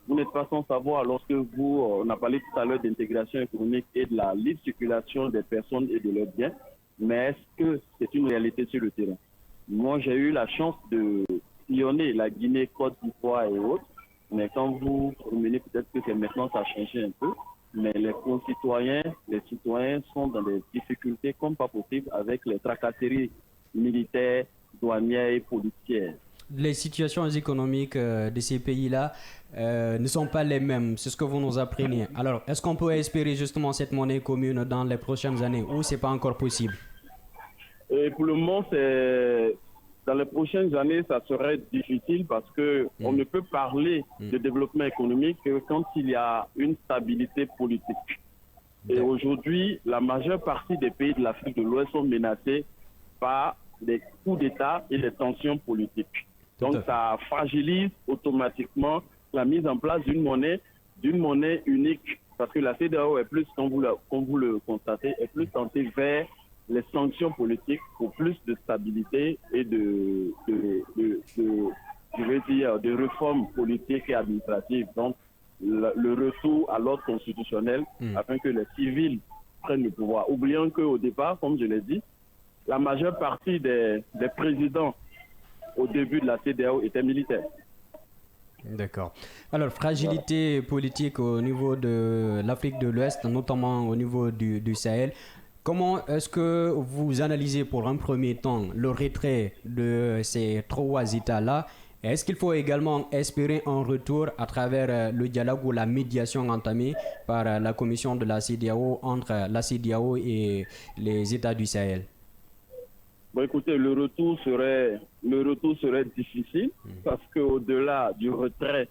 K: vous n'êtes pas sans savoir, lorsque on a parlé tout à l'heure d'intégration économique et de la libre circulation des personnes et de leurs biens, mais est-ce que c'est une réalité sur le terrain? Moi, j'ai eu la chance de sillonner la Guinée, Côte d'Ivoire et autres, mais quand vous promenez, peut-être que c'est maintenant ça a changé un peu, mais les concitoyens, les citoyens sont dans des difficultés comme pas possible avec les tracasseries militaires, douanières et policières.
H: Les situations économiques de ces pays-là ne sont pas les mêmes, c'est ce que vous nous apprenez. Alors, est-ce qu'on peut espérer justement cette monnaie commune dans les prochaines années ou c'est pas encore possible?
K: Et pour le moment, dans les prochaines années, ça serait difficile parce qu'on ne peut parler de développement économique que quand il y a une stabilité politique. Et aujourd'hui, la majeure partie des pays de l'Afrique de l'Ouest sont menacés par des coups d'État et des tensions politiques. Donc ça fragilise automatiquement la mise en place d'une monnaie unique. Parce que la CEDEAO est plus, comme vous le constatez, est plus tentée vers les sanctions politiques pour plus de stabilité et de réformes politiques et administratives. Donc, le retour à l'ordre constitutionnel afin que les civils prennent le pouvoir. Oublions qu'au départ, comme je l'ai dit, la majeure partie des présidents au début de la CEDEAO étaient militaires.
H: D'accord. Alors, fragilité politique au niveau de l'Afrique de l'Ouest, notamment au niveau du Sahel. Comment est-ce que vous analysez pour un premier temps le retrait de ces trois États-là? Est-ce qu'il faut également espérer un retour à travers le dialogue ou la médiation entamée par la commission de la CEDEAO entre la CEDEAO et les États du Sahel?
K: Bon, écoutez, le retour serait difficile parce qu'au-delà du retrait,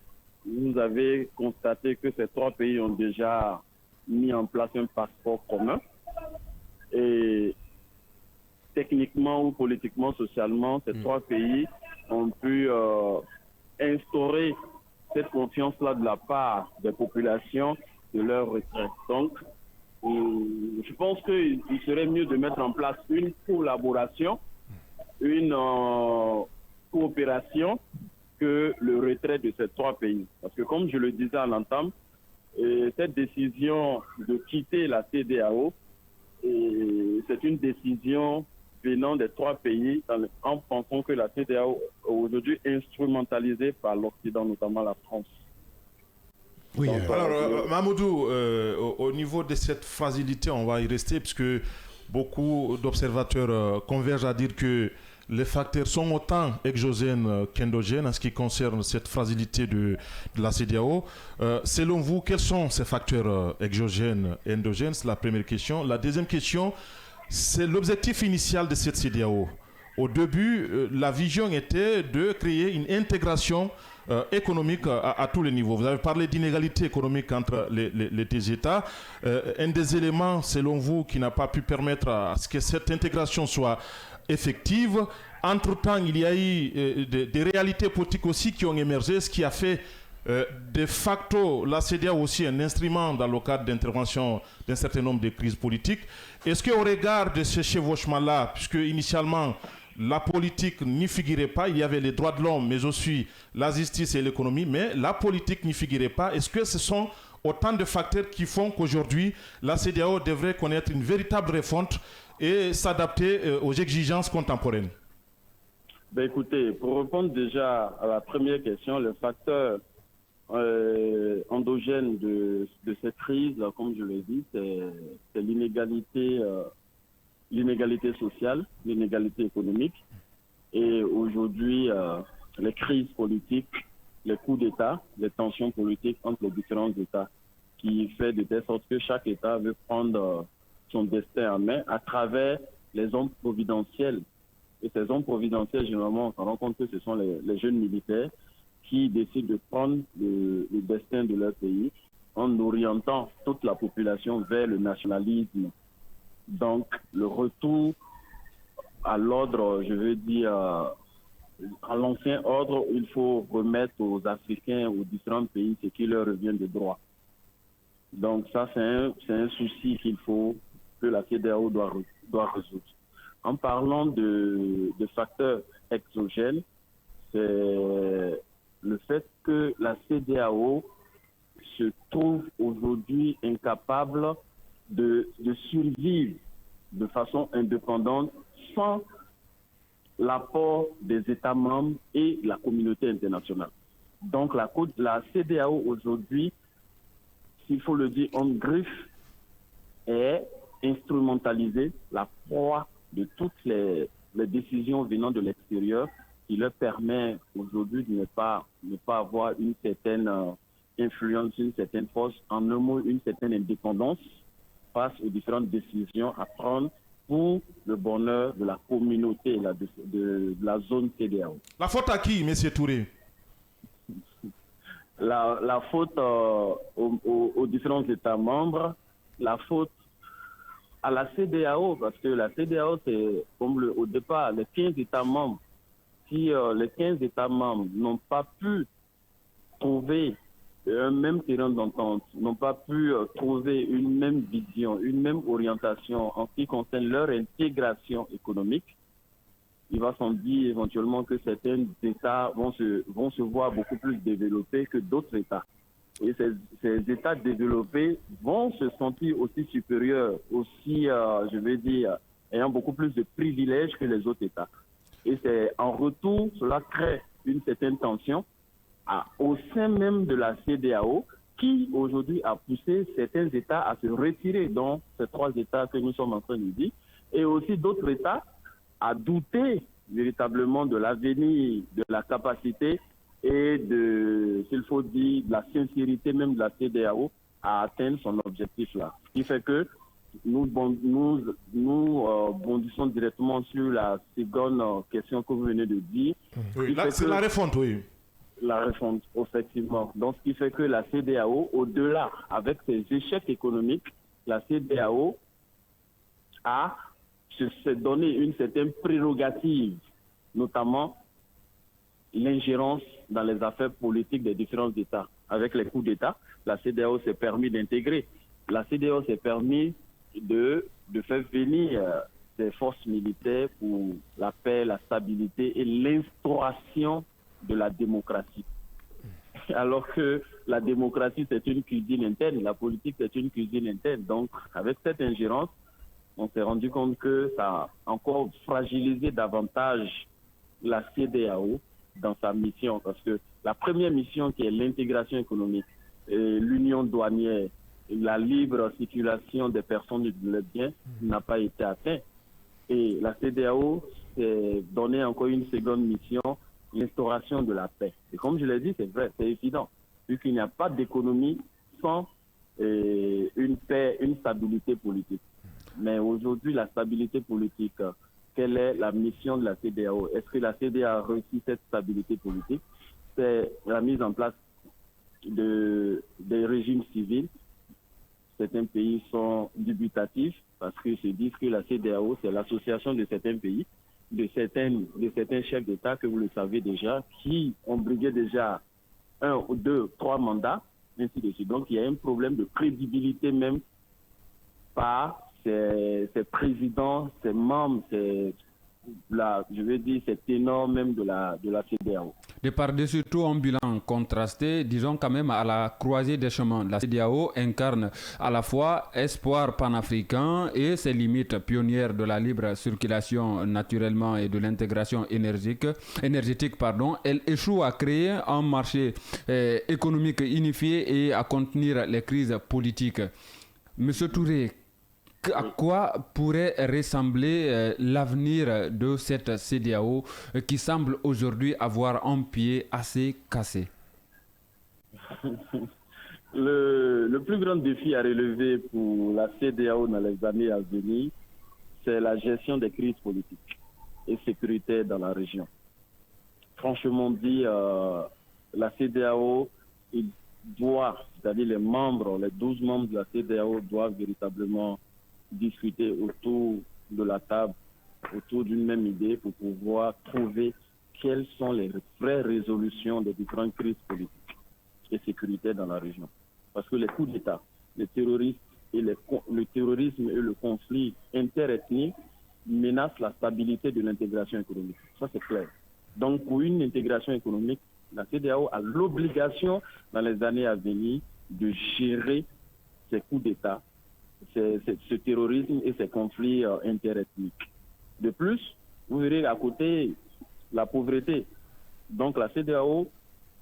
K: vous avez constaté que ces trois pays ont déjà mis en place un passeport commun. Et techniquement ou politiquement, socialement, ces trois pays ont pu instaurer cette confiance-là de la part des populations de leur retrait. Donc, je pense qu'il serait mieux de mettre en place une collaboration, une coopération que le retrait de ces trois pays. Parce que comme je le disais à l'entame, cette décision de quitter la CEDEAO, c'est une décision venant des trois pays en pensant que la CEDEAO est aujourd'hui instrumentalisée par l'Occident, notamment la France.
D: Oui,
K: donc,
F: alors Mamoudou, au niveau de cette fragilité, on va y rester puisque beaucoup d'observateurs convergent à dire que les facteurs sont autant exogènes qu'endogènes en ce qui concerne cette fragilité de la CEDEAO. Selon vous, quels sont ces facteurs exogènes et endogènes? C'est la première question. La deuxième question, c'est l'objectif initial de cette CEDEAO. Au début, la vision était de créer une intégration économique à tous les niveaux. Vous avez parlé d'inégalité économique entre les deux États. Un des éléments, selon vous, qui n'a pas pu permettre à ce que cette intégration soit effective. Entre-temps, il y a eu des réalités politiques aussi qui ont émergé, ce qui a fait de facto la CEDEAO aussi un instrument dans le cadre d'intervention d'un certain nombre de crises politiques. Est-ce qu'au regard de ce chevauchement-là, puisque initialement la politique n'y figurait pas, il y avait les droits de l'homme, mais aussi la justice et l'économie, mais la politique n'y figurait pas, est-ce que ce sont autant de facteurs qui font qu'aujourd'hui la CEDEAO devrait connaître une véritable refonte et s'adapter aux exigences contemporaines?
K: Ben écoutez, pour répondre déjà à la première question, le facteur endogène de cette crise, comme je l'ai dit, c'est l'inégalité sociale, l'inégalité économique. Et aujourd'hui, les crises politiques, les coups d'État, les tensions politiques entre les différents États, qui fait de telle sorte que chaque État veut prendre son destin en main à travers les hommes providentiels. Et ces hommes providentiels, généralement, on se rend compte que ce sont les jeunes militaires qui décident de prendre le destin de leur pays en orientant toute la population vers le nationalisme. Donc, le retour à l'ordre, je veux dire, à l'ancien ordre, il faut remettre aux Africains, aux différents pays, ce qui leur revient de droit. Donc, ça, c'est un souci que la CEDEAO doit résoudre. En parlant de facteurs exogènes, c'est le fait que la CEDEAO se trouve aujourd'hui incapable de survivre de façon indépendante sans l'apport des États membres et la communauté internationale. Donc la CEDEAO aujourd'hui, s'il faut le dire en griffe, est instrumentalisée, la proie de toutes les décisions venant de l'extérieur qui leur permet aujourd'hui de ne pas avoir une certaine influence, une certaine force, en un mot, une certaine indépendance face aux différentes décisions à prendre pour le bonheur de la communauté de la zone CEDEAO.
F: La faute à qui, M. Touré?
K: La faute aux différents États membres, la faute à la CEDEAO, parce que la CEDEAO, c'est comme au départ, les 15 États membres. Si les 15 États membres n'ont pas pu trouver un même terrain d'entente, n'ont pas pu trouver une même vision, une même orientation en ce qui concerne leur intégration économique, il va s'en dire éventuellement que certains États vont se voir beaucoup plus développés que d'autres États. Et ces États développés vont se sentir aussi supérieurs, aussi, je vais dire, ayant beaucoup plus de privilèges que les autres États. Et c'est en retour, cela crée une certaine tension au sein même de la CEDEAO, qui aujourd'hui a poussé certains États à se retirer, dont ces 3 États que nous sommes en train de dire, et aussi d'autres États à douter véritablement de l'avenir, de la capacité et s'il faut dire, de la sincérité même de la CEDEAO à atteindre son objectif-là. Ce qui fait que nous bondissons directement sur la seconde question que vous venez de dire.
F: Oui, là, c'est la refonte, oui.
K: La refonte, effectivement. Donc, ce qui fait que la CEDEAO, au-delà, avec ses échecs économiques, la CEDEAO a se donné une certaine prérogative, notamment l'ingérence dans les affaires politiques des différents États. Avec les coups d'État, la CEDEAO s'est permis d'intégrer. La CEDEAO s'est permis de faire venir des forces militaires pour la paix, la stabilité et l'instauration de la démocratie. Alors que la démocratie, c'est une cuisine interne, la politique, c'est une cuisine interne. Donc, avec cette ingérence, on s'est rendu compte que ça a encore fragilisé davantage la CEDEAO dans sa mission. Parce que la première mission, qui est l'intégration économique, l'union douanière, la libre circulation des personnes et des biens, n'a pas été atteinte. Et la CEDEAO s'est donné encore une seconde mission, l'instauration de la paix. Et comme je l'ai dit, c'est vrai, c'est évident. Vu qu'il n'y a pas d'économie sans une paix, une stabilité politique. Mais aujourd'hui, la stabilité politique, quelle est la mission de la CEDEAO? Est-ce que la CEDEAO a réussi cette stabilité politique? C'est la mise en place des régimes civils. Certains pays sont dubitatifs parce qu'ils se disent que la CEDEAO, c'est l'association de certains pays, de certains chefs d'État que vous le savez déjà, qui ont brigué déjà 1, 2, 3 mandats, ainsi de suite. Donc il y a un problème de crédibilité même par ces présidents, ces membres, je veux dire, ces ténors même de la CEDEAO.
G: De par-dessus tout un bilan contrasté, disons quand même à la croisée des chemins, la CEDEAO incarne à la fois espoir panafricain et ses limites pionnières de la libre circulation naturellement et de l'intégration énergétique. Elle échoue à créer un marché économique unifié et à contenir les crises politiques. Monsieur Touré, à quoi pourrait ressembler l'avenir de cette CEDEAO qui semble aujourd'hui avoir un pied assez cassé?
K: Le plus grand défi à relever pour la CEDEAO dans les années à venir, c'est la gestion des crises politiques et sécuritaires dans la région. Franchement dit, la CEDEAO, c'est-à-dire les 12 membres de la CEDEAO doivent véritablement discuter autour de la table, autour d'une même idée pour pouvoir trouver quelles sont les vraies résolutions des différentes crises politiques et sécuritaires dans la région. Parce que les coups d'État, le terrorisme et le conflit interethnique menacent la stabilité de l'intégration économique. Ça, c'est clair. Donc, pour une intégration économique, la CEDEAO a l'obligation, dans les années à venir, de gérer ces coups d'État, ce terrorisme et ces conflits interethniques. De plus, vous verrez à côté la pauvreté. Donc la CEDEAO,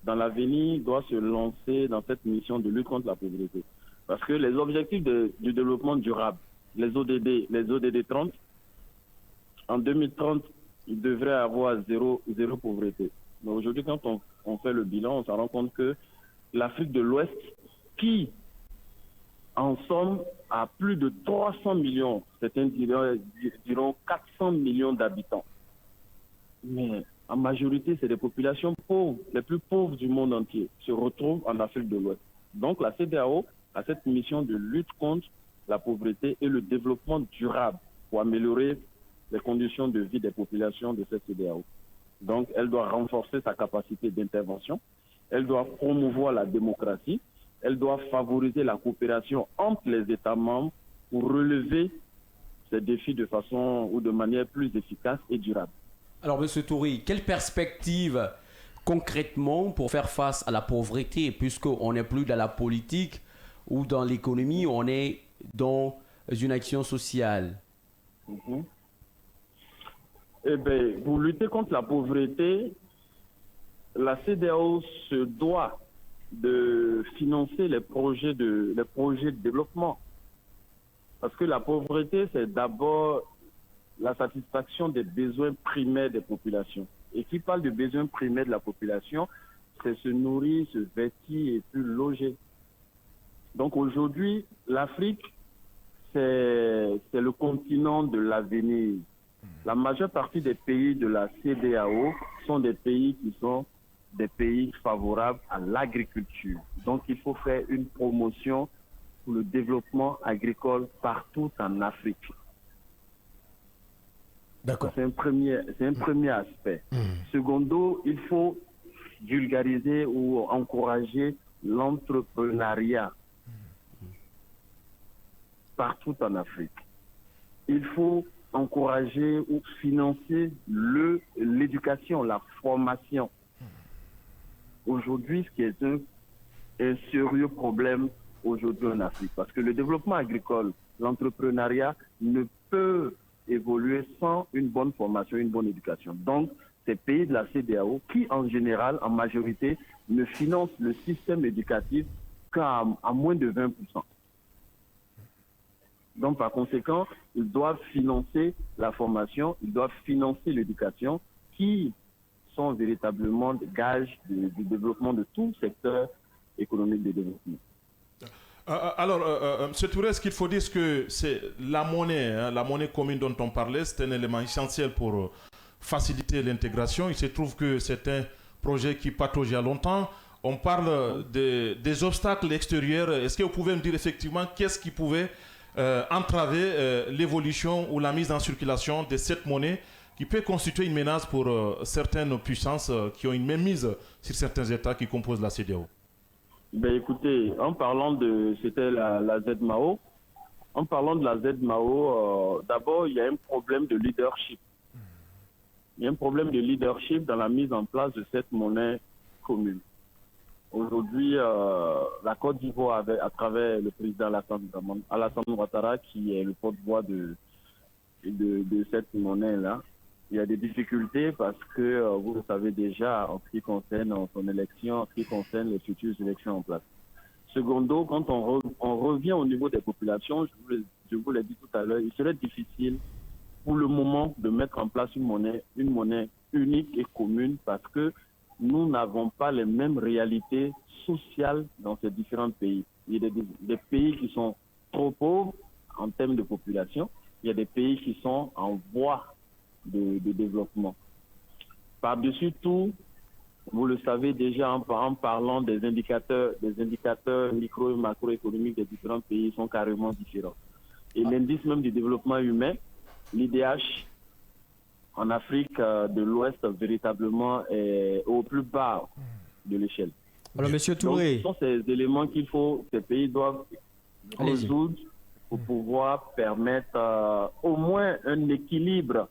K: dans l'avenir, doit se lancer dans cette mission de lutte contre la pauvreté. Parce que les objectifs du développement durable, les ODD 30, en 2030, il devrait avoir zéro pauvreté. Mais aujourd'hui, quand on fait le bilan, on se rend compte que l'Afrique de l'Ouest, qui en somme à plus de 300 millions, certains diront 400 millions d'habitants. Mais en majorité, c'est des populations pauvres, les plus pauvres du monde entier, se retrouvent en Afrique de l'Ouest. Donc la CEDEAO a cette mission de lutte contre la pauvreté et le développement durable pour améliorer les conditions de vie des populations de cette CEDEAO. Donc elle doit renforcer sa capacité d'intervention, elle doit promouvoir la démocratie, elle doit favoriser la coopération entre les États membres pour relever ces défis de façon ou de manière plus efficace et durable.
E: Alors, M. Touré, quelle perspective concrètement pour faire face à la pauvreté, puisqu'on n'est plus dans la politique ou dans l'économie, on est dans une action sociale?
K: Eh bien, pour lutter contre la pauvreté, la CEDEAO se doit de financer les projets de développement. Parce que la pauvreté, c'est d'abord la satisfaction des besoins primaires des populations. Et qui parle de besoins primaires de la population, c'est se nourrir, se vêtir et se loger. Donc aujourd'hui, l'Afrique, c'est le continent de l'avenir. La majeure partie des pays de la CEDEAO sont des pays qui sont des pays favorables à l'agriculture. Donc il faut faire une promotion pour le développement agricole partout en Afrique.
D: D'accord.
K: C'est un premier aspect. Secondo, il faut vulgariser ou encourager l'entrepreneuriat partout en Afrique. Il faut encourager ou financer l'éducation, la formation. Aujourd'hui, ce qui est un sérieux problème aujourd'hui en Afrique, parce que le développement agricole, l'entrepreneuriat ne peut évoluer sans une bonne formation, une bonne éducation. Donc, ces pays de la CEDEAO qui, en général, en majorité, ne financent le système éducatif qu'à moins de 20%. Donc, par conséquent, ils doivent financer la formation, ils doivent financer l'éducation, qui sont véritablement des gages du développement de tout secteur économique de développement.
F: Alors, M. Touré, ce qu'il faut dire, c'est que c'est la monnaie commune dont on parlait, c'est un élément essentiel pour faciliter l'intégration. Il se trouve que c'est un projet qui patauge il y a longtemps. On parle des obstacles extérieurs. Est-ce que vous pouvez me dire effectivement qu'est-ce qui pouvait entraver l'évolution ou la mise en circulation de cette monnaie qui peut constituer une menace pour certaines puissances qui ont une même mise sur certains États qui composent la CEDEAO?
K: Ben écoutez, en parlant c'était la ZMAO, en parlant de la ZMAO, d'abord il y a un problème de leadership. Il y a un problème de leadership dans la mise en place de cette monnaie commune. Aujourd'hui, la Côte d'Ivoire, à travers le président Alassane Ouattara, qui est le porte-voix de cette monnaie-là, il y a des difficultés parce que vous le savez déjà en ce qui concerne son élection, en ce qui concerne les futures élections en place. Secondo, quand on revient au niveau des populations, je vous l'ai dit tout à l'heure, il serait difficile pour le moment de mettre en place une monnaie unique et commune parce que nous n'avons pas les mêmes réalités sociales dans ces différents pays. Il y a des pays qui sont trop pauvres en termes de population, il y a des pays qui sont en voie de développement. Par-dessus tout, vous le savez déjà en parlant des indicateurs micro et macroéconomiques des différents pays sont carrément différents. Et l'indice même du développement humain, l'IDH, en Afrique de l'Ouest, véritablement est au plus bas de l'échelle.
H: Alors, M. Touré.
K: Donc, ce sont ces éléments ces pays doivent résoudre pour pouvoir permettre au moins un équilibre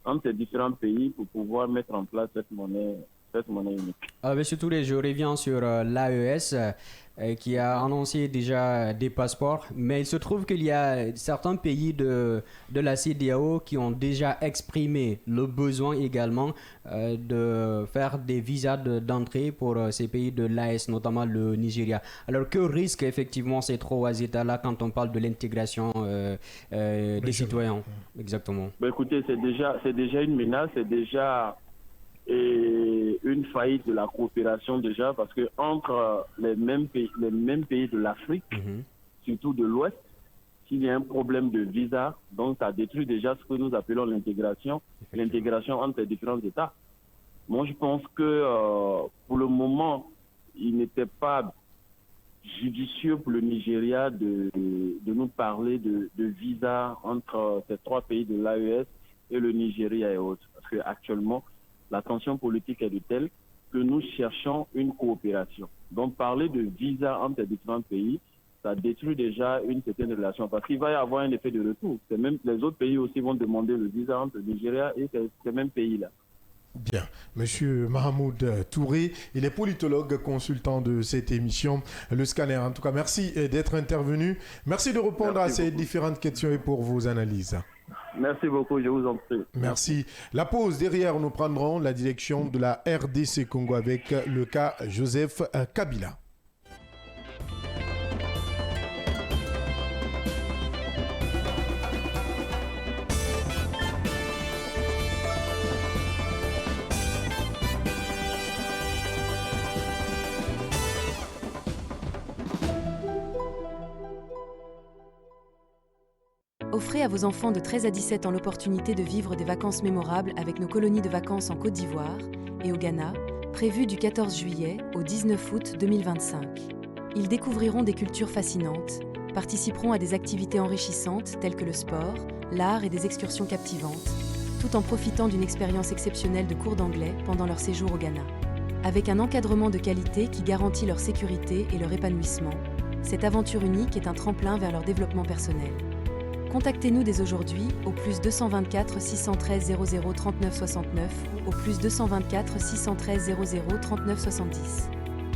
K: entre ces différents pays pour pouvoir mettre en place cette monnaie unique.
H: Alors, M. Touré, je reviens sur l'AES qui a annoncé déjà des passeports, mais il se trouve qu'il y a certains pays de la CEDEAO qui ont déjà exprimé le besoin également de faire des visas d'entrée pour ces pays de l'AES, notamment le Nigeria. Alors, que risque effectivement ces trois États-là quand on parle de l'intégration des citoyens? Exactement.
K: Ben, écoutez, c'est déjà une menace, c'est déjà une faillite de la coopération déjà, parce que entre les mêmes pays de l'Afrique, surtout de l'Ouest, s'il y a un problème de visa, donc ça détruit déjà ce que nous appelons l'intégration entre les différents États. Moi, je pense que pour le moment, il n'était pas judicieux pour le Nigeria de nous parler de visa entre ces trois pays de l'AES et le Nigeria et autres. Parce qu'actuellement, la tension politique est de telle que nous cherchons une coopération. Donc, parler de visa entre les différents pays, ça détruit déjà une certaine relation parce qu'il va y avoir un effet de retour. Même, les autres pays aussi vont demander le visa entre le Nigeria et ces mêmes pays-là.
D: Bien. Monsieur Mahamoud Touré, il est politologue, consultant de cette émission, Le Scanner. En tout cas, merci d'être intervenu. Merci de répondre à ces différentes questions et pour vos analyses.
K: Merci beaucoup, je vous en prie.
D: Merci. La pause, derrière, nous prendrons la direction de la RDC Congo avec le cas Joseph Kabila.
L: Offrez à vos enfants de 13 à 17 ans l'opportunité de vivre des vacances mémorables avec nos colonies de vacances en Côte d'Ivoire et au Ghana, prévues du 14 juillet au 19 août 2025. Ils découvriront des cultures fascinantes, participeront à des activités enrichissantes telles que le sport, l'art et des excursions captivantes, tout en profitant d'une expérience exceptionnelle de cours d'anglais pendant leur séjour au Ghana. Avec un encadrement de qualité qui garantit leur sécurité et leur épanouissement, cette aventure unique est un tremplin vers leur développement personnel. Contactez-nous dès aujourd'hui au plus 224 613 00 39 69 ou au plus 224 613 00 39 70.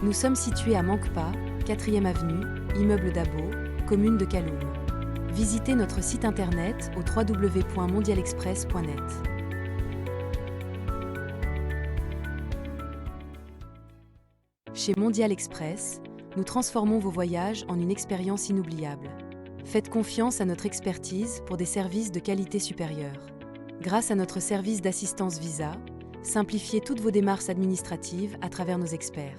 L: Nous sommes situés à Mankpa, 4e avenue, immeuble Dabo, commune de Kaloum. Visitez notre site internet au www.mondialexpress.net. Chez Mondial Express, nous transformons vos voyages en une expérience inoubliable. Faites confiance à notre expertise pour des services de qualité supérieure. Grâce à notre service d'assistance visa, simplifiez toutes vos démarches administratives à travers nos experts.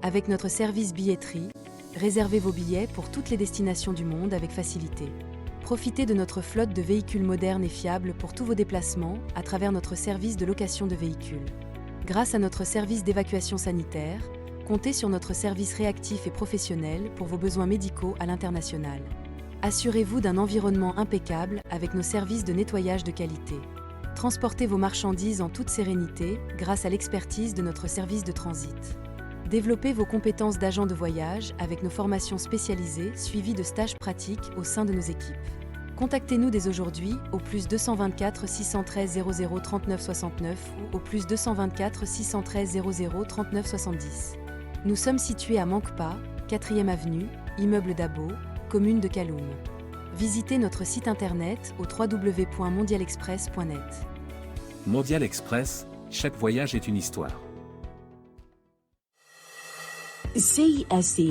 L: Avec notre service billetterie, réservez vos billets pour toutes les destinations du monde avec facilité. Profitez de notre flotte de véhicules modernes et fiables pour tous vos déplacements à travers notre service de location de véhicules. Grâce à notre service d'évacuation sanitaire, comptez sur notre service réactif et professionnel pour vos besoins médicaux à l'international. Assurez-vous d'un environnement impeccable avec nos services de nettoyage de qualité. Transportez vos marchandises en toute sérénité grâce à l'expertise de notre service de transit. Développez vos compétences d'agent de voyage avec nos formations spécialisées suivies de stages pratiques au sein de nos équipes. Contactez-nous dès aujourd'hui au plus 224 613 00 39 69 ou au plus 224 613 00 39 70. Nous sommes situés à Mankpa, 4e avenue, immeuble Dabo, commune de Kaloum. Visitez notre site internet au www.mondialexpress.net.
M: Mondial Express, chaque voyage est une histoire.
N: CIAC,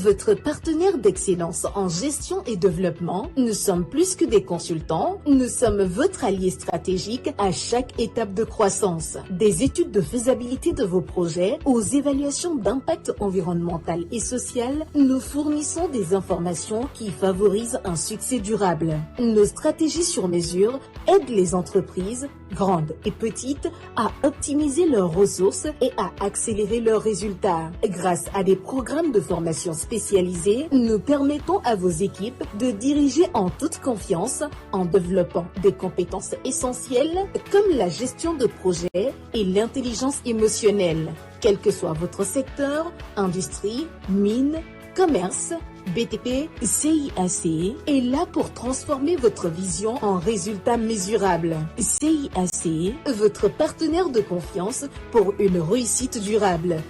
N: votre partenaire d'excellence en gestion et développement. Nous sommes plus que des consultants, nous sommes votre allié stratégique à chaque étape de croissance. Des études de faisabilité de vos projets aux évaluations d'impact environnemental et social, nous fournissons des informations qui favorisent un succès durable. Nos stratégies sur mesure aident les entreprises, grandes et petites, à optimiser leurs ressources et à accélérer leurs résultats. Grâce à des programmes de formation spécialisés, nous permettons à vos équipes de diriger en toute confiance en développant des compétences essentielles comme la gestion de projet et l'intelligence émotionnelle. Quel que soit votre secteur, industrie, mine, commerce, BTP, CIAC est là pour transformer votre vision en résultats mesurables. CIAC, votre partenaire de confiance pour une réussite durable.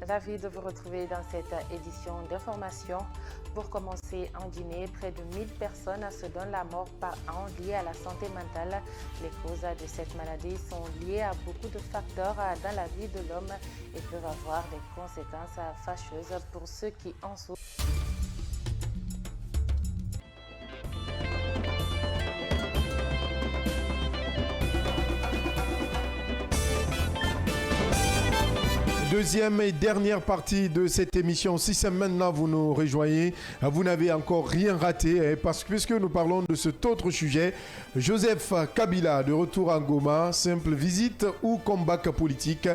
B: Ravi de vous retrouver dans cette édition d'information. Pour commencer, en Guinée, près de 1000 personnes se donnent la mort par an liées à la santé mentale. Les causes de cette maladie sont liées à beaucoup de facteurs dans la vie de l'homme et peuvent avoir des conséquences fâcheuses pour ceux qui en souffrent.
D: Deuxième et dernière partie de cette émission. Si c'est maintenant vous nous rejoignez, vous n'avez encore rien raté parce que puisque nous parlons de cet autre sujet, Joseph Kabila de retour en Goma, simple visite ou combat politique.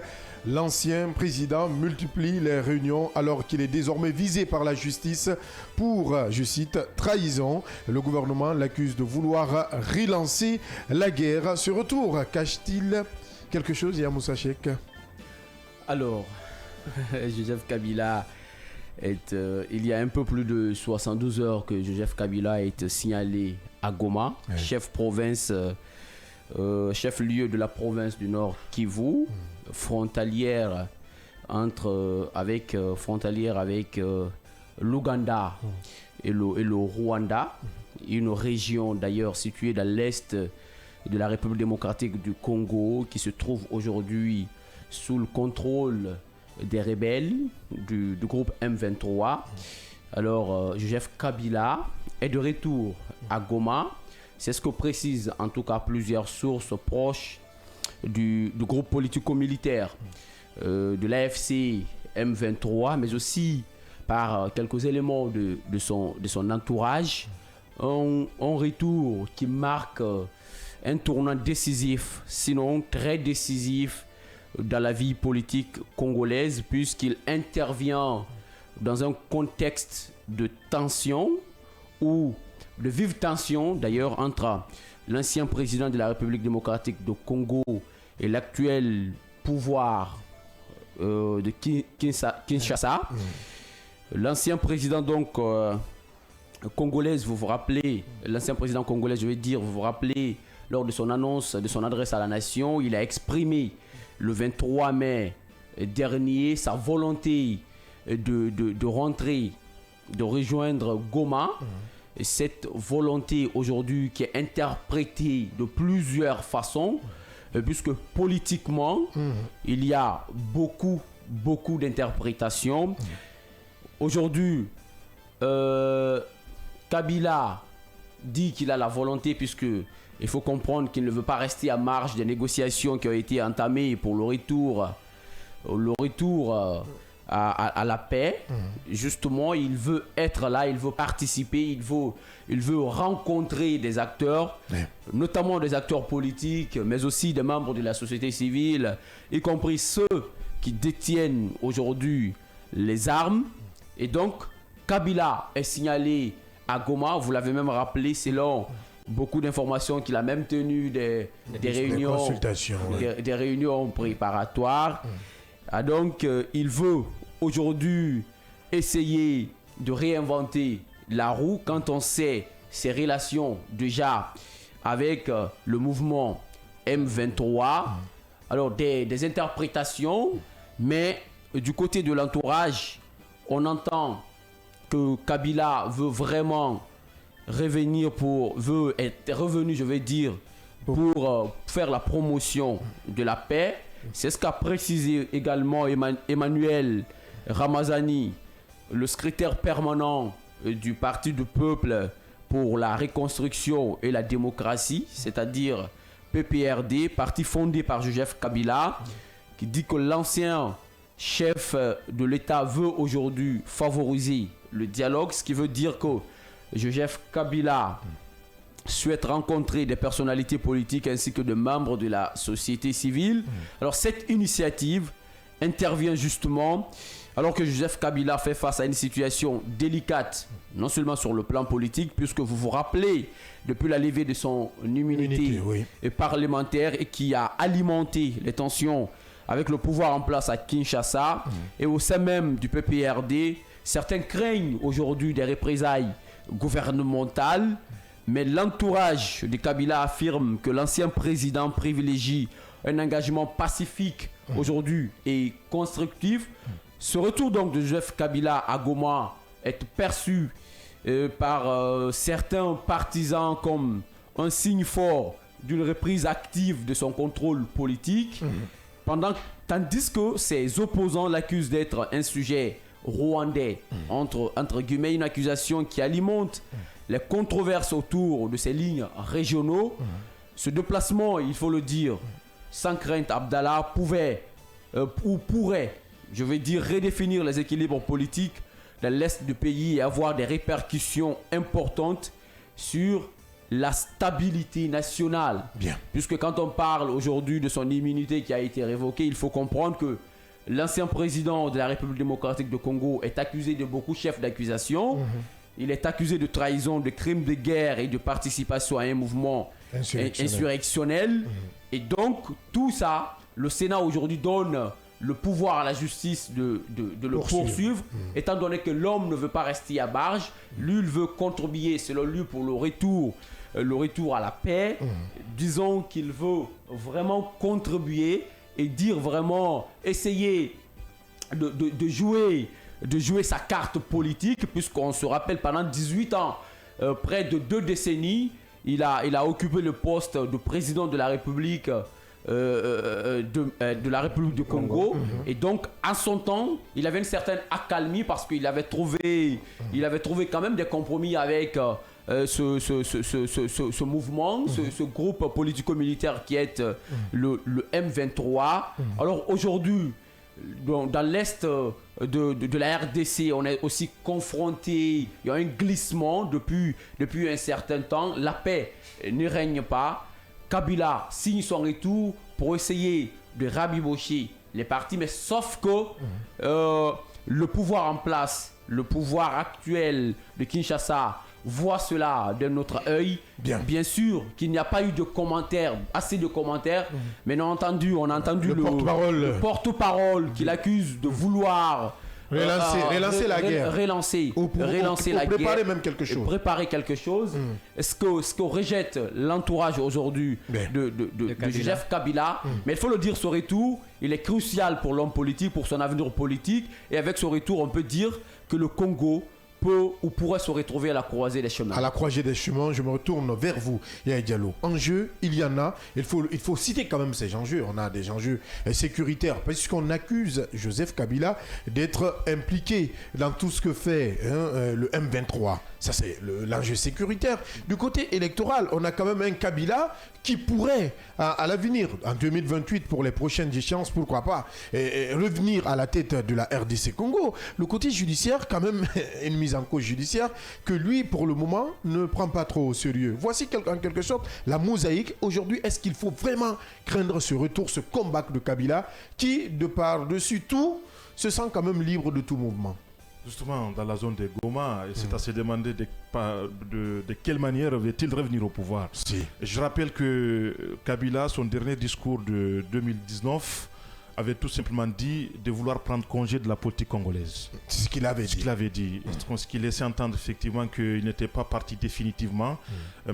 D: L'ancien président multiplie les réunions alors qu'il est désormais visé par la justice pour, je cite, trahison. Le gouvernement l'accuse de vouloir relancer la guerre. Ce retour cache-t-il quelque chose, Yamoussa Cheikh?
E: Alors, Joseph Kabila il y a un peu plus de 72 heures que Joseph Kabila est signalé à Goma, chef-lieu de la province du Nord Kivu, frontalière avec l'Ouganda et le Rwanda, une région d'ailleurs située dans l'est de la République démocratique du Congo qui se trouve aujourd'hui sous le contrôle des rebelles du groupe M23. Alors, Joseph Kabila est de retour à Goma. C'est ce que précisent en tout cas plusieurs sources proches du groupe politico-militaire de l'AFC M23, mais aussi par quelques éléments de son entourage. Un retour qui marque un tournant décisif, sinon très décisif, dans la vie politique congolaise, puisqu'il intervient dans un contexte de tension, ou de vive tension d'ailleurs, entre l'ancien président de la République démocratique du Congo et l'actuel pouvoir de Kinshasa. L'ancien président donc congolais, vous vous rappelez, l'ancien président congolais, je vais dire, vous vous rappelez, lors de son annonce, de son adresse à la nation, il a exprimé le 23 mai dernier sa volonté de rentrer, de rejoindre Goma. Et cette volonté aujourd'hui qui est interprétée de plusieurs façons, puisque politiquement, il y a beaucoup d'interprétations. Aujourd'hui, Kabila dit qu'il a la volonté, puisque il faut comprendre qu'il ne veut pas rester à marge des négociations qui ont été entamées pour le retour à la paix. Justement, il veut être là, il veut participer, il veut rencontrer des acteurs, notamment des acteurs politiques, mais aussi des membres de la société civile, y compris ceux qui détiennent aujourd'hui les armes. Et donc, Kabila est signalé à Goma, vous l'avez même rappelé, selon beaucoup d'informations qu'il a même tenu des réunions, des réunions préparatoires. Donc, il veut aujourd'hui essayer de réinventer la roue quand on sait ses relations déjà avec le mouvement M23. Alors, des interprétations, mais du côté de l'entourage, on entend que Kabila veut vraiment veut être revenu, je vais dire, pour faire la promotion de la paix. C'est ce qu'a précisé également Emmanuel Ramazani, le secrétaire permanent du Parti du Peuple pour la reconstruction et la démocratie, c'est-à-dire PPRD, parti fondé par Joseph Kabila, qui dit que l'ancien chef de l'État veut aujourd'hui favoriser le dialogue, ce qui veut dire que Joseph Kabila souhaite rencontrer des personnalités politiques ainsi que des membres de la société civile. Alors cette initiative intervient justement alors que Joseph Kabila fait face à une situation délicate, non seulement sur le plan politique, puisque vous vous rappelez, depuis la levée de son immunité parlementaire et qui a alimenté les tensions avec le pouvoir en place à Kinshasa et au sein même du PPRD, certains craignent aujourd'hui des représailles gouvernementales, mais l'entourage de Kabila affirme que l'ancien président privilégie un engagement pacifique aujourd'hui et constructif. Ce retour donc de Joseph Kabila à Goma est perçu par certains partisans comme un signe fort d'une reprise active de son contrôle politique, tandis que ses opposants l'accusent d'être un sujet rwandais, entre guillemets, une accusation qui alimente les controverses autour de ces lignes régionaux. Ce déplacement, il faut le dire, sans crainte, Abdallah pourrait je vais dire, redéfinir les équilibres politiques dans l'Est du pays et avoir des répercussions importantes sur la stabilité nationale.
D: Bien.
E: Puisque quand on parle aujourd'hui de son immunité qui a été révoquée, il faut comprendre que l'ancien président de la République démocratique du Congo est accusé de beaucoup de chefs d'accusation. Il est accusé de trahison, de crimes de guerre et de participation à un mouvement insurrectionnel. Et donc, tout ça, le Sénat aujourd'hui donne le pouvoir à la justice de le poursuivre, étant donné que l'homme ne veut pas rester à Barge. Lui, il veut contribuer, selon lui, pour le retour à la paix. Disons qu'il veut vraiment contribuer et dire vraiment, essayer de jouer sa carte politique, puisqu'on se rappelle, pendant 18 ans, près de 2 décennies, il a occupé le poste de président de la République de la République du Congo. Et donc, à son temps, il avait une certaine accalmie parce qu'il avait trouvé quand même des compromis avec ce mouvement, ce groupe politico-militaire qui est le M23. Alors aujourd'hui, dans l'Est de la RDC, on est aussi confronté, il y a un glissement depuis un certain temps. La paix ne règne pas. Kabila signe son retour pour essayer de rabibocher les partis, mais sauf que le pouvoir en place, le pouvoir actuel de Kinshasa voit cela d'un autre œil. Bien sûr qu'il n'y a pas eu de commentaires, assez de commentaires, mais on a entendu le porte-parole qui l'accuse de vouloir
D: relancer la guerre.
E: Relancer la guerre.
D: Préparer même quelque chose.
E: Préparer quelque chose. Ce que rejette l'entourage aujourd'hui de Joseph Kabila. Mais il faut le dire, ce retour, il est crucial pour l'homme politique, pour son avenir politique. Et avec ce retour, on peut dire que le Congo peut ou pourrait se retrouver à la croisée des chemins.
D: À la croisée des chemins, je me retourne vers vous, Yaya Diallo. Enjeux, il y en a. Il faut citer quand même ces enjeux. On a des enjeux sécuritaires, puisqu'on accuse Joseph Kabila d'être impliqué dans tout ce que fait le M23. Ça, c'est l'enjeu sécuritaire. Du côté électoral, on a quand même un Kabila qui pourrait, à l'avenir, en 2028, pour les prochaines échéances, pourquoi pas, revenir à la tête de la RDC Congo. Le côté judiciaire, quand même, une mise en cause judiciaire que lui, pour le moment, ne prend pas trop au sérieux. Voici en quelque sorte la mosaïque. Aujourd'hui, est-ce qu'il faut vraiment craindre ce retour, ce comeback de Kabila qui, de par-dessus tout, se sent quand même libre de tout mouvement?
F: Justement, dans la zone de Goma, c'est à se demander de quelle manière va-t-il revenir au pouvoir. Je rappelle que Kabila, son dernier discours de 2019, avait tout simplement dit de vouloir prendre congé de la politique congolaise.
D: C'est ce qu'il avait dit.
F: Ce qu'il laissait entendre effectivement qu'il n'était pas parti définitivement,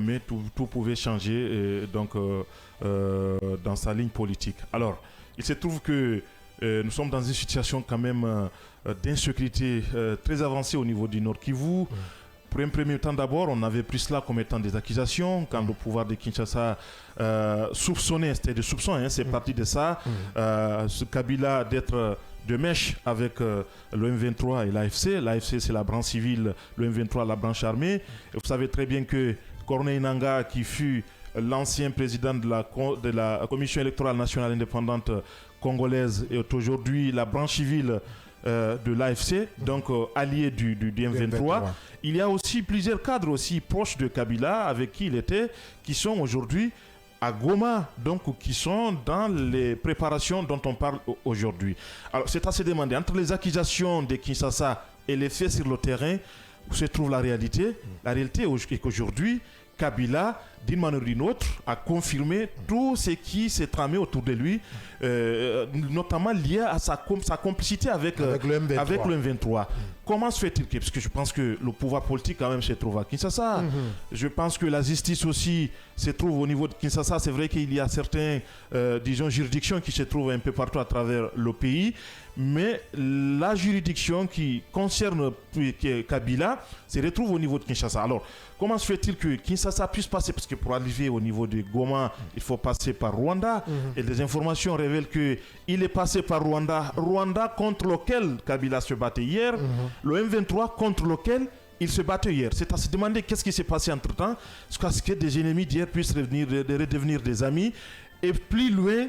F: mais tout pouvait changer dans sa ligne politique. Alors, il se trouve que nous sommes dans une situation quand même d'insécurité très avancée au niveau du Nord Kivu. Pour un premier temps d'abord, on avait pris cela comme étant des accusations quand le pouvoir de Kinshasa soupçonnait, c'était des soupçons, c'est parti de ça, ce Kabila d'être de mèche avec le M23 et l'AFC. L'AFC c'est la branche civile, le M23 la branche armée. Et vous savez très bien que Corneille Nangaa, qui fut l'ancien président de la Commission électorale nationale indépendante congolaise, est aujourd'hui la branche civile de l'AFC, donc allié du M23. Il y a aussi plusieurs cadres aussi proches de Kabila avec qui il était, qui sont aujourd'hui à Goma, donc qui sont dans les préparations dont on parle aujourd'hui. Alors c'est à se demander, entre les accusations de Kinshasa et les faits sur le terrain, où se trouve la réalité. La réalité est qu'aujourd'hui, Kabila, d'une manière ou d'une autre, a confirmé tout ce qui s'est tramé autour de lui, notamment lié à sa complicité avec le M23. Comment se fait-il que, parce que je pense que le pouvoir politique quand même se trouve à Kinshasa, je pense que la justice aussi se trouve au niveau de Kinshasa. C'est vrai qu'il y a certaines juridictions qui se trouvent un peu partout à travers le pays, mais la juridiction qui concerne Kabila se retrouve au niveau de Kinshasa. Alors, comment se fait-il que Kinshasa puisse passer, parce que pour arriver au niveau de Goma, il faut passer par Rwanda, et les informations révèlent qu'il est passé par Rwanda, contre lequel Kabila se battait hier, le M23 contre lequel il se battait hier. C'est à se demander qu'est-ce qui s'est passé entre-temps, jusqu'à ce que des ennemis d'hier puissent redevenir des amis, et plus loin,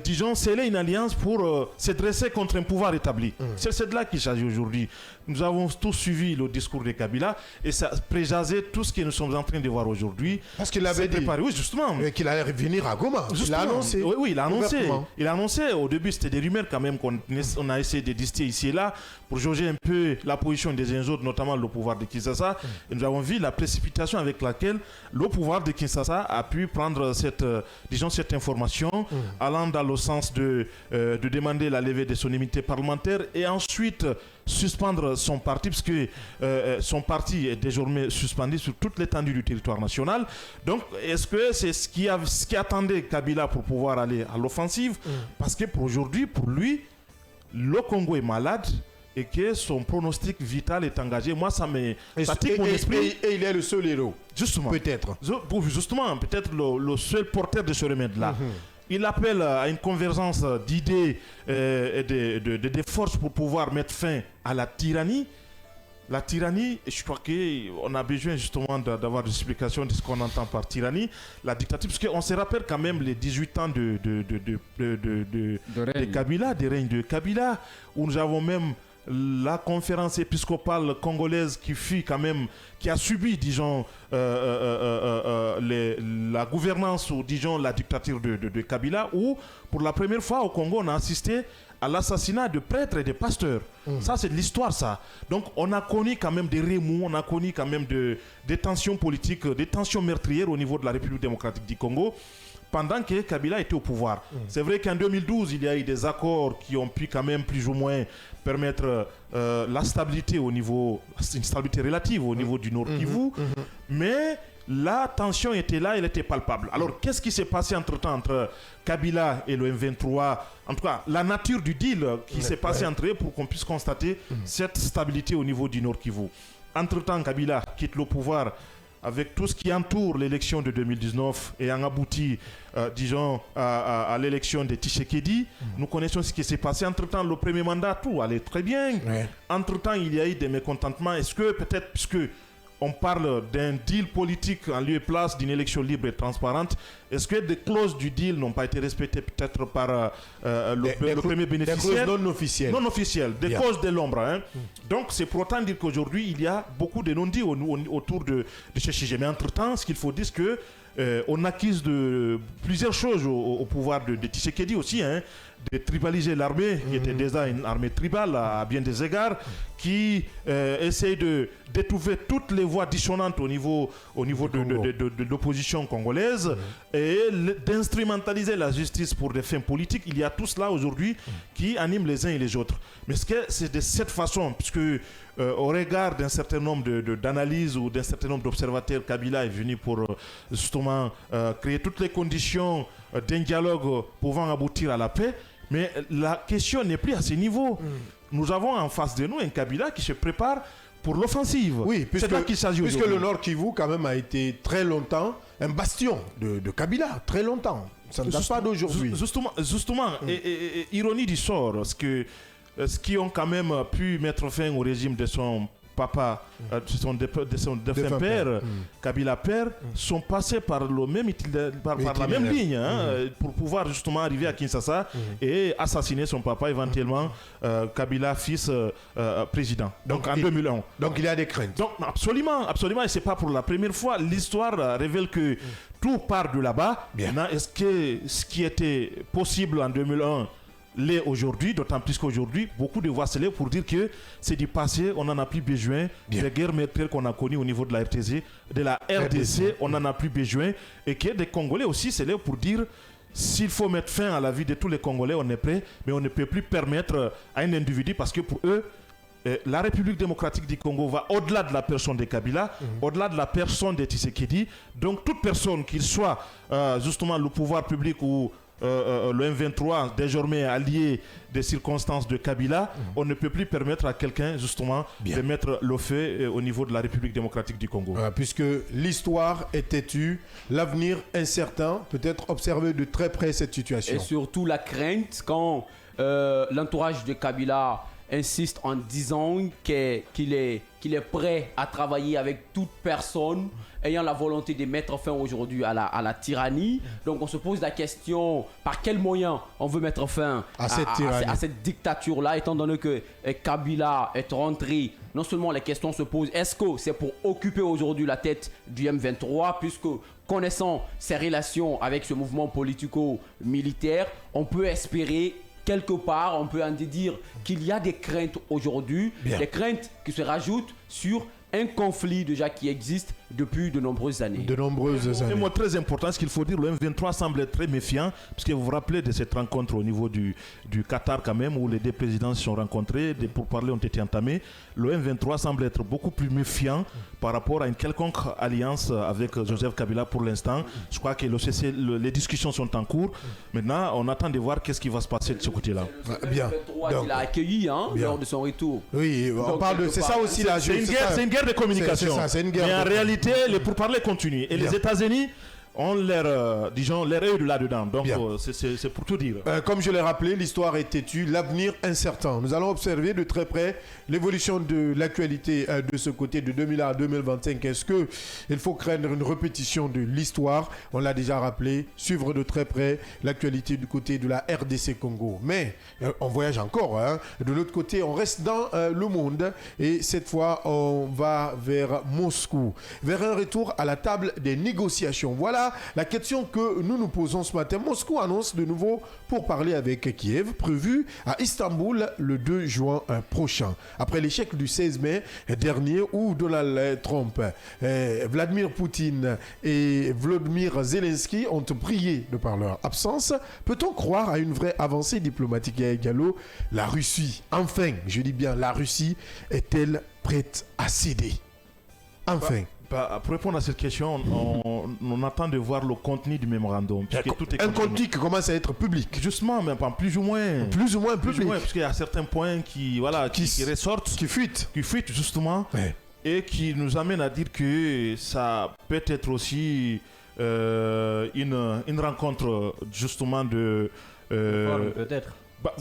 F: disons, sceller une alliance pour se dresser contre un pouvoir établi. C'est de là qu'il s'agit aujourd'hui. Nous avons tous suivi le discours de Kabila et ça préjasait tout ce que nous sommes en train de voir aujourd'hui.
D: Parce qu'il avait dit
F: oui, justement.
D: Qu'il allait revenir à Goma. Il l'a annoncé.
F: Oui, il a annoncé. Il a annoncé. Au début, c'était des rumeurs quand même qu'on a essayé de distiller ici et là pour jauger un peu la position des uns autres, notamment le pouvoir de Kinshasa. Et nous avons vu la précipitation avec laquelle le pouvoir de Kinshasa a pu prendre cette information allant dans le sens de demander la levée de son immunité parlementaire et ensuite suspendre son parti, puisque son parti est désormais suspendu sur toute l'étendue du territoire national. Donc, est-ce que c'est ce qui attendait Kabila pour pouvoir aller à l'offensive? Parce que pour aujourd'hui, pour lui, le Congo est malade et que son pronostic vital est engagé. Moi, ça tique mon esprit.
D: Et il est le seul héros.
F: Justement.
D: Peut-être.
F: Justement, peut-être le seul porteur de ce remède-là. Il appelle à une convergence d'idées et de forces pour pouvoir mettre fin à la tyrannie. La tyrannie, je crois qu'on a besoin justement d'avoir des explications de ce qu'on entend par tyrannie. La dictature, parce qu'on se rappelle quand même les 18 ans de Kabila, des règnes de Kabila, où nous avons même la conférence épiscopale congolaise qui a subi, disons, la gouvernance ou, disons, la dictature de Kabila, où, pour la première fois au Congo, on a assisté à l'assassinat de prêtres et de pasteurs. Ça, c'est de l'histoire, ça. Donc, on a connu quand même des remous, on a connu quand même des tensions politiques, des tensions meurtrières au niveau de la République démocratique du Congo, pendant que Kabila était au pouvoir. C'est vrai qu'en 2012, il y a eu des accords qui ont pu quand même plus ou moins permettre la stabilité au niveau, une stabilité relative au niveau du Nord Kivu, mais la tension était là, elle était palpable. Alors, qu'est-ce qui s'est passé entre-temps entre Kabila et le M23? En tout cas, la nature du deal qui s'est passé entre eux pour qu'on puisse constater cette stabilité au niveau du Nord Kivu. Entre-temps, Kabila quitte le pouvoir avec tout ce qui entoure l'élection de 2019 et en aboutit, disons, à l'élection de Tshisekedi. Nous connaissons ce qui s'est passé. Entre-temps, le premier mandat, tout allait très bien. Entre-temps, il y a eu des mécontentements. Est-ce que peut-être, puisque on parle d'un deal politique en lieu et place d'une élection libre et transparente, est-ce que des clauses du deal n'ont pas été respectées peut-être par le premier bénéficiaire?
D: Des clauses non officielles.
F: Non officielles, des clauses de l'ombre. Donc c'est pour autant dire qu'aujourd'hui, il y a beaucoup de non-dits autour de ce sujet. Mais entre-temps, ce qu'il faut dire, c'est que on acquise de plusieurs choses au pouvoir de Tshisekedi aussi, de tribaliser l'armée, qui était déjà une armée tribale à bien des égards, qui essaye d'étouffer toutes les voix dissonantes au niveau de l'opposition congolaise et d'instrumentaliser la justice pour des fins politiques. Il y a tout cela aujourd'hui qui anime les uns et les autres. Mais c'est de cette façon, puisque au regard d'un certain nombre d'analyses ou d'un certain nombre d'observateurs, Kabila est venu pour justement créer toutes les conditions d'un dialogue pouvant aboutir à la paix. Mais la question n'est plus à ce niveau. Nous avons en face de nous un Kabila qui se prépare pour l'offensive.
D: Oui,
F: c'est là qu'il s'agit aujourd'hui.
D: Puisque le Nord Kivu, quand même, a été très longtemps un bastion de Kabila, très longtemps. Ça ne date pas d'aujourd'hui.
F: Justement, et ironie du sort, ce qui ont quand même pu mettre fin au régime de son papa, de son défunt père, Kabila père, sont passés par la même ligne pour pouvoir justement arriver à Kinshasa et assassiner son papa, éventuellement Kabila fils président. Donc en 2001.
D: Donc il y a des craintes.
F: Donc absolument, et c'est pas pour la première fois. L'histoire révèle que tout part de là-bas. Est-ce que ce qui était possible en 2001 l'est aujourd'hui, d'autant plus qu'aujourd'hui, beaucoup de voix se lèvent pour dire que c'est du passé, on n'en a plus besoin. Les guerres meurtrières qu'on a connues au niveau de la RDC, on n'en a plus besoin. Et que des Congolais aussi se lèvent pour dire s'il faut mettre fin à la vie de tous les Congolais, on est prêt, mais on ne peut plus permettre à un individu, parce que pour eux, la République démocratique du Congo va au-delà de la personne de Kabila, au-delà de la personne de Tshisekedi. Donc toute personne, qu'il soit justement le pouvoir public ou le M23 désormais allié des circonstances de Kabila, on ne peut plus permettre à quelqu'un justement de mettre le feu au niveau de la République démocratique du Congo.
D: Puisque l'histoire est têtue, l'avenir incertain, peut-être observer de très près cette situation.
E: Et surtout la crainte quand l'entourage de Kabila insiste en disant qu'il est prêt à travailler avec toute personne ayant la volonté de mettre fin aujourd'hui à la tyrannie. Donc on se pose la question, par quels moyens on veut mettre fin à cette dictature-là, étant donné que Kabila est rentré. Non seulement les questions se posent, est-ce que c'est pour occuper aujourd'hui la tête du M23, puisque connaissant ses relations avec ce mouvement politico-militaire, on peut espérer quelque part, on peut en dire qu'il y a des craintes aujourd'hui, des craintes qui se rajoutent sur un conflit déjà qui existe depuis de nombreuses années.
F: Et moi, très important, ce qu'il faut dire, le M23 semble être très méfiant, parce que vous vous rappelez de cette rencontre au niveau du Qatar quand même, où les deux présidents se sont rencontrés, des pourparlers ont été entamés. Le M23 semble être beaucoup plus méfiant par rapport à une quelconque alliance avec Joseph Kabila pour l'instant. Je crois que les discussions sont en cours. Maintenant, on attend de voir qu'est-ce qui va se passer de ce côté-là.
E: Bien. Donc, il a accueilli lors de son retour.
D: Oui, on parle de... C'est ça aussi la...
F: C'est une guerre de communication. Mais en réalité, les pourparlers continuent. Et les États-Unis ont leur œil là-dedans. Donc, c'est pour tout dire.
D: Comme je l'ai rappelé, l'histoire est têtue, l'avenir incertain. Nous allons observer de très près l'évolution de l'actualité de ce côté de 2000 à 2025. Est-ce qu'il faut craindre une répétition de l'histoire? On l'a déjà rappelé, suivre de très près l'actualité du côté de la RDC Congo. Mais on voyage encore. De l'autre côté, on reste dans le monde. Et cette fois, on va vers Moscou, vers un retour à la table des négociations. Voilà la question que nous nous posons ce matin. Moscou annonce de nouveau pour parler avec Kiev, prévu à Istanbul le 2 juin prochain. Après l'échec du 16 mai dernier où Donald Trump, Vladimir Poutine et Volodymyr Zelensky ont prié de par leur absence, peut-on croire à une vraie avancée diplomatique à Gallo? La Russie, enfin, je dis bien la Russie, est-elle prête à céder? Enfin.
F: Pour répondre à cette question, on attend de voir le contenu du mémorandum.
D: Un contenu qui commence à être public.
F: Justement, mais pas plus ou moins.
D: Plus ou moins public.
F: Parce qu'il y a certains points qui ressortent.
D: Qui fuitent.
F: Qui fuitent, justement.
D: Ouais.
F: Et qui nous amènent à dire que ça peut être aussi une rencontre, justement, de...
H: peut-être.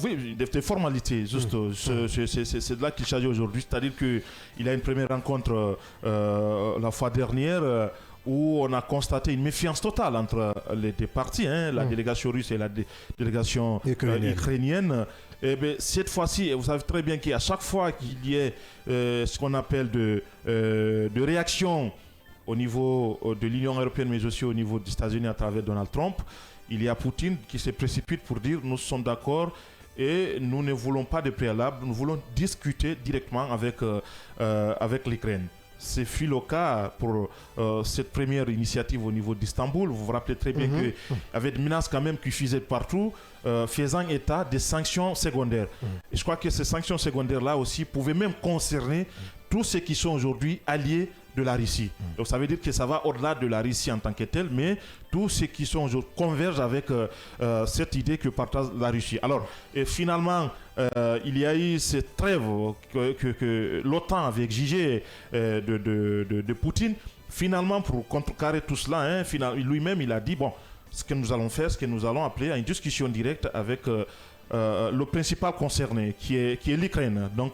F: Oui, des formalités, juste. C'est de là qu'il s'agit aujourd'hui. C'est-à-dire qu'il y a une première rencontre la fois dernière où on a constaté une méfiance totale entre les deux parties, la délégation russe et la délégation ukrainienne. Et bien, cette fois-ci, vous savez très bien qu'à chaque fois qu'il y ait ce qu'on appelle de réaction au niveau de l'Union européenne, mais aussi au niveau des États-Unis à travers Donald Trump, il y a Poutine qui se précipite pour dire nous sommes d'accord et nous ne voulons pas de préalable, nous voulons discuter directement avec l'Ukraine. Ce fut le cas pour cette première initiative au niveau d'Istanbul. Vous vous rappelez très bien qu'il y avait des menaces quand même qui fusaient partout, faisant état des sanctions secondaires. Et je crois que ces sanctions secondaires-là aussi pouvaient même concerner tous ceux qui sont aujourd'hui alliés de la Russie. Donc ça veut dire que ça va au-delà de la Russie en tant que telle, mais tous ceux qui sont aujourd'hui convergent avec cette idée que partage la Russie. Alors, finalement, il y a eu cette trêve que l'OTAN avait exigée de Poutine. Finalement, pour contrecarrer tout cela, lui-même, il a dit, bon, ce que nous allons faire, ce que nous allons appeler à une discussion directe avec le principal concerné, qui est l'Ukraine. Donc,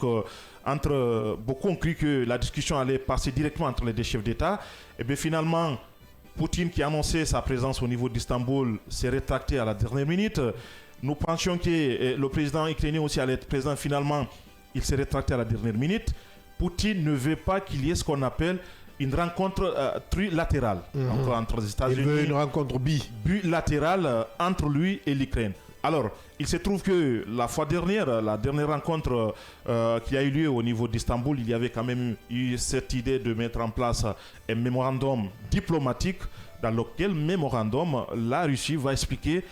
F: beaucoup ont cru que la discussion allait passer directement entre les deux chefs d'État. Et bien finalement, Poutine qui a annoncé sa présence au niveau d'Istanbul s'est rétracté à la dernière minute. Nous pensions que le président ukrainien aussi allait être présent. Finalement, il s'est rétracté à la dernière minute. Poutine ne veut pas qu'il y ait ce qu'on appelle une rencontre trilatérale entre les États-Unis.
D: Il veut une rencontre
F: bilatérale entre lui et l'Ukraine. Alors, il se trouve que la fois dernière, la dernière rencontre qui a eu lieu au niveau d'Istanbul, il y avait quand même eu cette idée de mettre en place un mémorandum diplomatique dans lequel mémorandum, la Russie va expliquer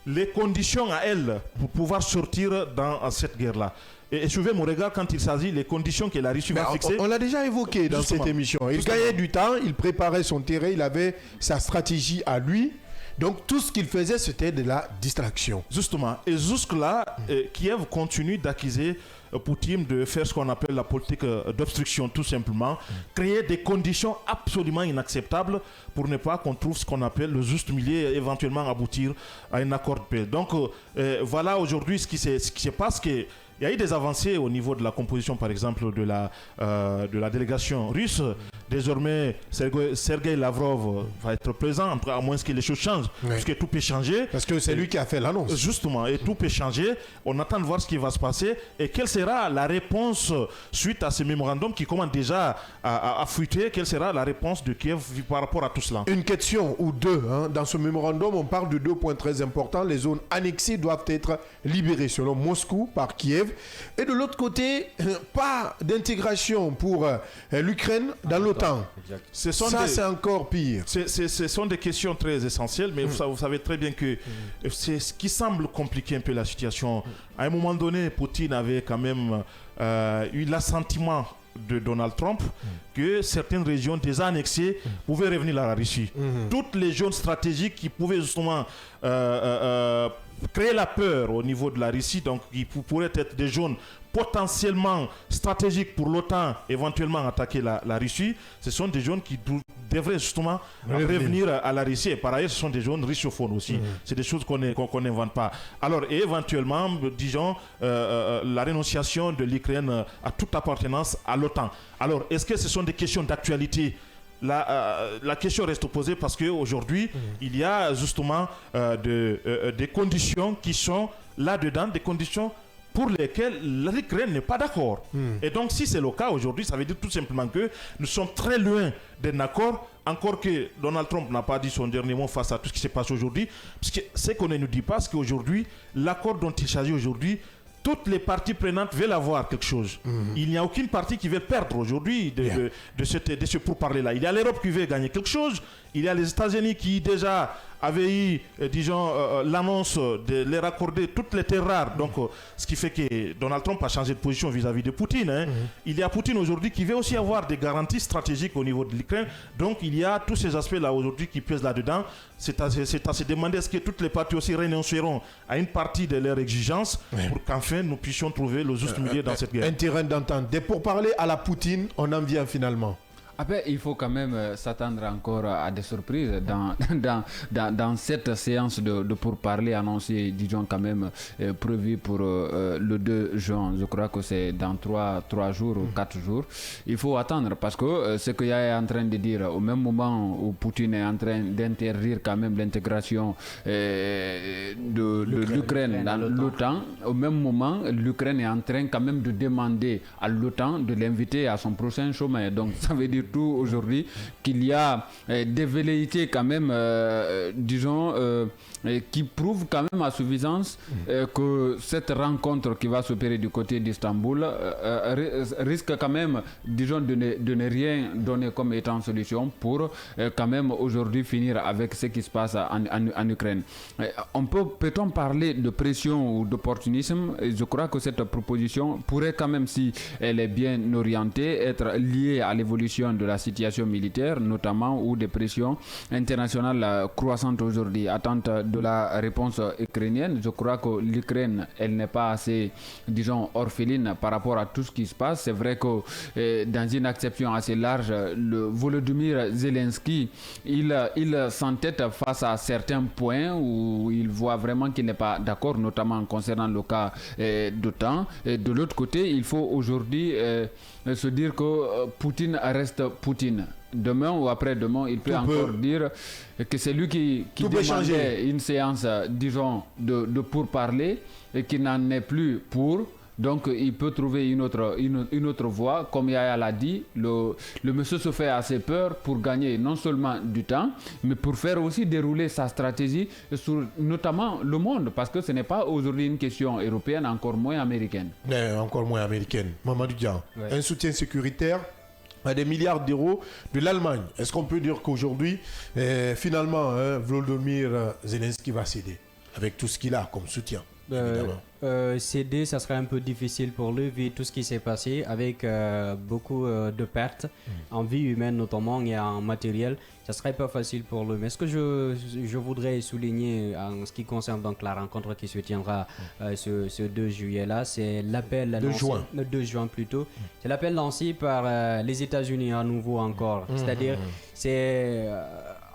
F: les conditions à elle pour pouvoir sortir dans cette guerre-là. Et suivez mon regard quand il s'agit des conditions que la Russie va fixer.
D: On l'a déjà évoqué dans cette émission. Il gagnait du temps, il préparait son terrain, il avait sa stratégie à lui. Donc tout ce qu'il faisait, c'était de la distraction.
F: Justement. Et jusque-là, Kiev continue d'accuser Poutine de faire ce qu'on appelle la politique d'obstruction, tout simplement. Créer des conditions absolument inacceptables pour ne pas qu'on trouve ce qu'on appelle le juste milieu et éventuellement aboutir à un accord de paix. Donc voilà aujourd'hui ce qui se passe, que il y a eu des avancées au niveau de la composition, par exemple, de la délégation russe. Désormais, Sergei Lavrov va être présent, à moins que les choses changent, parce que tout peut changer.
D: Parce que c'est lui qui a fait l'annonce.
F: Justement, et tout peut changer. On attend de voir ce qui va se passer et quelle sera la réponse suite à ce mémorandum qui commence déjà à fuiter. Quelle sera la réponse de Kiev par rapport à tout cela?
D: Une question ou deux. Dans ce mémorandum, on parle de 2 points très importants. Les zones annexées doivent être libérées selon Moscou par Kiev. Et de l'autre côté, pas d'intégration pour l'Ukraine dans l'OTAN. Ça, c'est encore pire.
F: Ce sont des questions très essentielles, mais vous savez très bien que c'est ce qui semble compliquer un peu la situation. À un moment donné, Poutine avait quand même eu l'assentiment de Donald Trump que certaines régions déjà annexées pouvaient revenir à la Russie. Toutes les zones stratégiques qui pouvaient justement créer la peur au niveau de la Russie, donc qui pourraient être des zones potentiellement stratégiques pour l'OTAN, éventuellement attaquer la Russie, ce sont des zones qui devraient justement revenir à la Russie. Et par ailleurs, ce sont des zones russophones aussi. C'est des choses qu'on n'invente pas. Alors, et éventuellement, disons, la rénonciation de l'Ukraine à toute appartenance à l'OTAN. Alors, est-ce que ce sont des questions d'actualité? La question reste posée parce qu'aujourd'hui, il y a justement des conditions qui sont là-dedans, des conditions pour lesquelles l'Ukraine n'est pas d'accord. Et donc, si c'est le cas aujourd'hui, ça veut dire tout simplement que nous sommes très loin d'un accord, encore que Donald Trump n'a pas dit son dernier mot face à tout ce qui se passe aujourd'hui. Parce que ce qu'on ne nous dit pas, c'est qu'aujourd'hui, l'accord dont il s'agit aujourd'hui, toutes les parties prenantes veulent avoir quelque chose. Il n'y a aucune partie qui veut perdre aujourd'hui de ce pourparler-là. Il y a l'Europe qui veut gagner quelque chose. Il y a les États-Unis qui déjà avaient eu, disons, l'annonce de leur accorder toutes les terres rares. Donc, ce qui fait que Donald Trump a changé de position vis-à-vis de Poutine. Il y a Poutine aujourd'hui qui veut aussi avoir des garanties stratégiques au niveau de l'Ukraine. Donc, il y a tous ces aspects-là aujourd'hui qui pèsent là-dedans. C'est à se demander est-ce que toutes les parties aussi renonceront à une partie de leurs exigences pour qu'enfin nous puissions trouver le juste milieu dans cette guerre.
D: Un terrain d'entente. Dès pour parler à la Poutine, on en vient finalement.
G: Après, il faut quand même s'attendre encore à des surprises dans cette séance de pourparlers annoncée, disons quand même prévue pour le 2 juin. Je crois que c'est dans 3 jours ou 4 jours. Il faut attendre parce que ce qu'il est en train de dire, au même moment où Poutine est en train d'interdire quand même l'intégration de l'Ukraine dans l'OTAN, au même moment, l'Ukraine est en train quand même de demander à l'OTAN de l'inviter à son prochain sommet. Donc ça veut dire tout aujourd'hui qu'il y a des velléités quand même, disons, qui prouvent quand même à suffisance que cette rencontre qui va s'opérer du côté d'Istanbul risque quand même, disons, de ne rien donner comme étant solution pour quand même aujourd'hui finir avec ce qui se passe en Ukraine. Peut-on parler de pression ou d'opportunisme? Je crois que cette proposition pourrait quand même, si elle est bien orientée, être liée à l'évolution de la situation militaire, notamment, ou des pressions internationales croissantes aujourd'hui, attente de la réponse ukrainienne. Je crois que l'Ukraine, elle n'est pas assez, disons, orpheline par rapport à tout ce qui se passe. C'est vrai que dans une acception assez large, le Volodymyr Zelensky, il s'entête face à certains points où il voit vraiment qu'il n'est pas d'accord, notamment concernant le cas d'OTAN. De l'autre côté, il faut aujourd'hui se dire que Poutine reste Poutine. Demain ou après-demain, il peut encore dire que c'est lui qui demandait une séance, disons, de pourparlers et qui n'en est plus pour. Donc, il peut trouver une autre voie. Comme Yaya l'a dit, le monsieur se fait assez peur pour gagner non seulement du temps, mais pour faire aussi dérouler sa stratégie sur notamment le monde, parce que ce n'est pas aujourd'hui une question européenne, encore moins américaine.
D: Encore moins américaine. Mamadou Dia, un soutien sécuritaire à des milliards d'euros de l'Allemagne. Est-ce qu'on peut dire qu'aujourd'hui, finalement, Volodymyr Zelensky va céder avec tout ce qu'il a comme soutien?
H: Céder, ça serait un peu difficile pour lui vu tout ce qui s'est passé avec beaucoup de pertes en vie humaine notamment et en matériel. Ça serait pas facile pour lui. Mais ce que je voudrais souligner en ce qui concerne donc la rencontre qui se tiendra ce 2 juillet là, c'est l'appel 2 juin plutôt. C'est l'appel lancé par les États-Unis à nouveau encore. C'est-à-dire c'est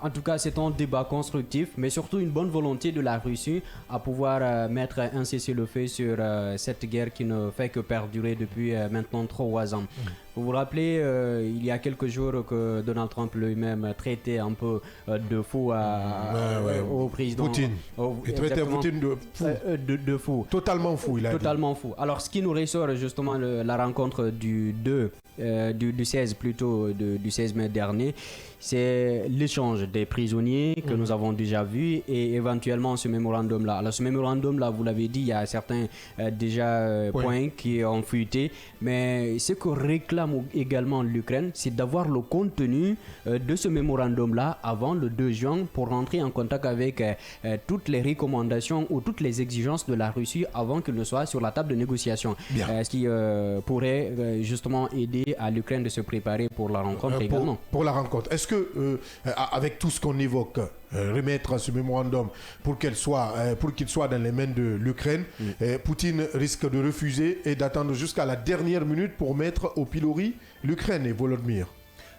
H: En tout cas, c'est un débat constructif, mais surtout une bonne volonté de la Russie à pouvoir mettre un cessez-le-feu sur cette guerre qui ne fait que perdurer depuis maintenant 3 ans. Vous vous rappelez, il y a quelques jours que Donald Trump lui-même traitait un peu de fou au président
D: Poutine. Il traitait Poutine de fou.
H: De fou.
D: Totalement fou, il a
H: Totalement fou. Alors, ce qui nous ressort justement la rencontre du 16 plutôt, du 16 mai dernier, c'est l'échange des prisonniers que nous avons déjà vu et éventuellement ce mémorandum-là. Alors, ce mémorandum-là, vous l'avez dit, il y a certains points qui ont fuité, mais ce que réclame également l'Ukraine, c'est d'avoir le contenu de ce mémorandum-là avant le 2 juin pour rentrer en contact avec toutes les recommandations ou toutes les exigences de la Russie avant qu'il ne soit sur la table de négociation. Ce qui pourrait justement aider à l'Ukraine de se préparer pour la rencontre également.
D: Pour la rencontre. Est-ce que, avec tout ce qu'on évoque, remettre ce mémorandum pour qu'il soit dans les mains de l'Ukraine, Poutine risque de refuser et d'attendre jusqu'à la dernière minute pour mettre au pilori l'Ukraine et Volodymyr?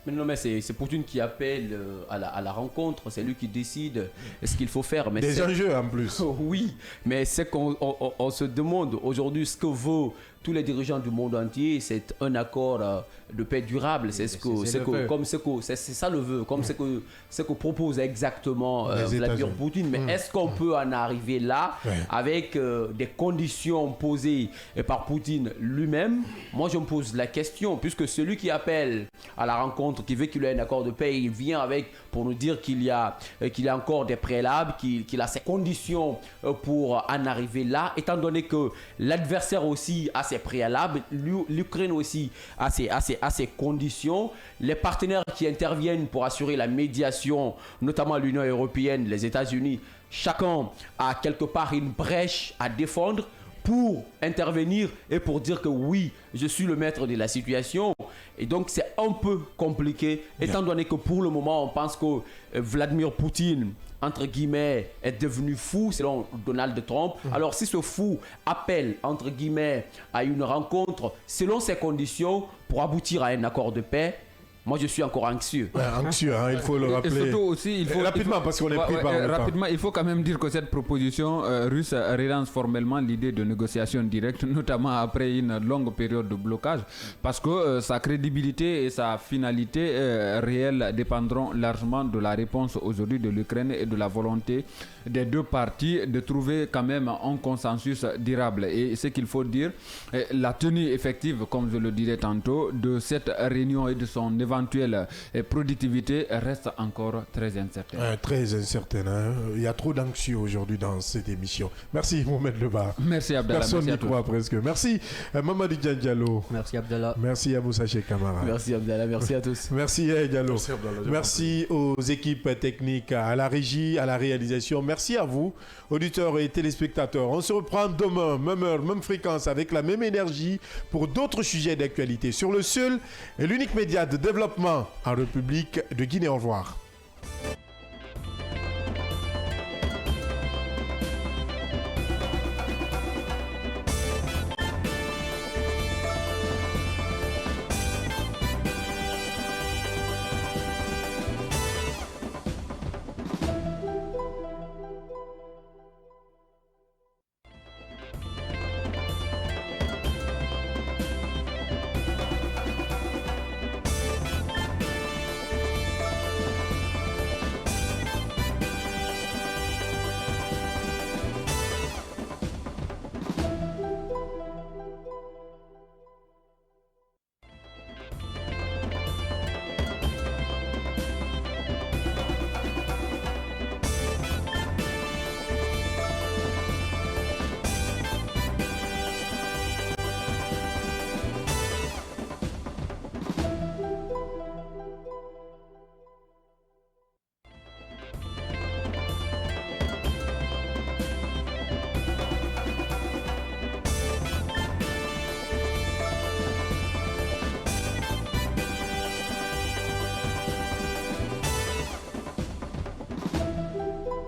E: Mais non, mais c'est Poutine qui appelle à la rencontre, c'est lui qui décide ce qu'il faut faire. Mais
D: des enjeux en plus.
E: Oui, mais c'est qu'on se demande aujourd'hui ce que veut tous les dirigeants du monde entier, c'est un accord de paix durable. C'est ça le vœu, comme ce que propose exactement Vladimir Poutine. Mais est-ce qu'on peut en arriver là avec des conditions posées par Poutine lui-même? Moi, je me pose la question, puisque celui qui appelle à la rencontre, qui veut qu'il y ait un accord de paix, il vient pour nous dire qu'il y a encore des préalables, qu'il a ses conditions pour en arriver là, étant donné que l'adversaire aussi a ses préalables, l'Ukraine aussi a ses conditions, les partenaires qui interviennent pour assurer la médiation, notamment l'Union européenne, les États-Unis, chacun a quelque part une brèche à défendre pour intervenir et pour dire que oui, je suis le maître de la situation. Et donc c'est un peu compliqué, étant donné que pour le moment on pense que Vladimir Poutine, entre guillemets, est devenu fou selon Donald Trump. Alors si ce fou appelle, entre guillemets, à une rencontre selon ces conditions pour aboutir à un accord de paix, moi je suis encore anxieux.
D: Anxieux, il faut le rappeler.
G: Et surtout aussi,
D: parce qu'on est pris par le temps.
G: Rapidement, il faut quand même dire que cette proposition russe relance formellement l'idée de négociation directe, notamment après une longue période de blocage, parce que sa crédibilité et sa finalité réelle dépendront largement de la réponse aujourd'hui de l'Ukraine et de la volonté des deux parties de trouver quand même un consensus durable. Et ce qu'il faut dire, la tenue effective, comme je le disais tantôt, de cette réunion et de son éventuelle productivité reste encore très incertaine.
D: Très incertaine. Il y a trop d'anxieux aujourd'hui dans cette émission. Merci Mohamed Lebar.
G: Merci Abdallah.
D: Personne n'y croit presque. Merci Mamadi Diallo.
H: Merci Abdallah.
D: Merci à Moussa Cheikh Kamara.
E: Merci Abdallah. Merci à tous.
D: Merci Diallo. Merci Abdallah. Merci aux équipes techniques, à la régie, à la réalisation. Merci à vous, auditeurs et téléspectateurs. On se reprend demain, même heure, même fréquence, avec la même énergie pour d'autres sujets d'actualité sur le seul et l'unique média de développement en République de Guinée. Au revoir.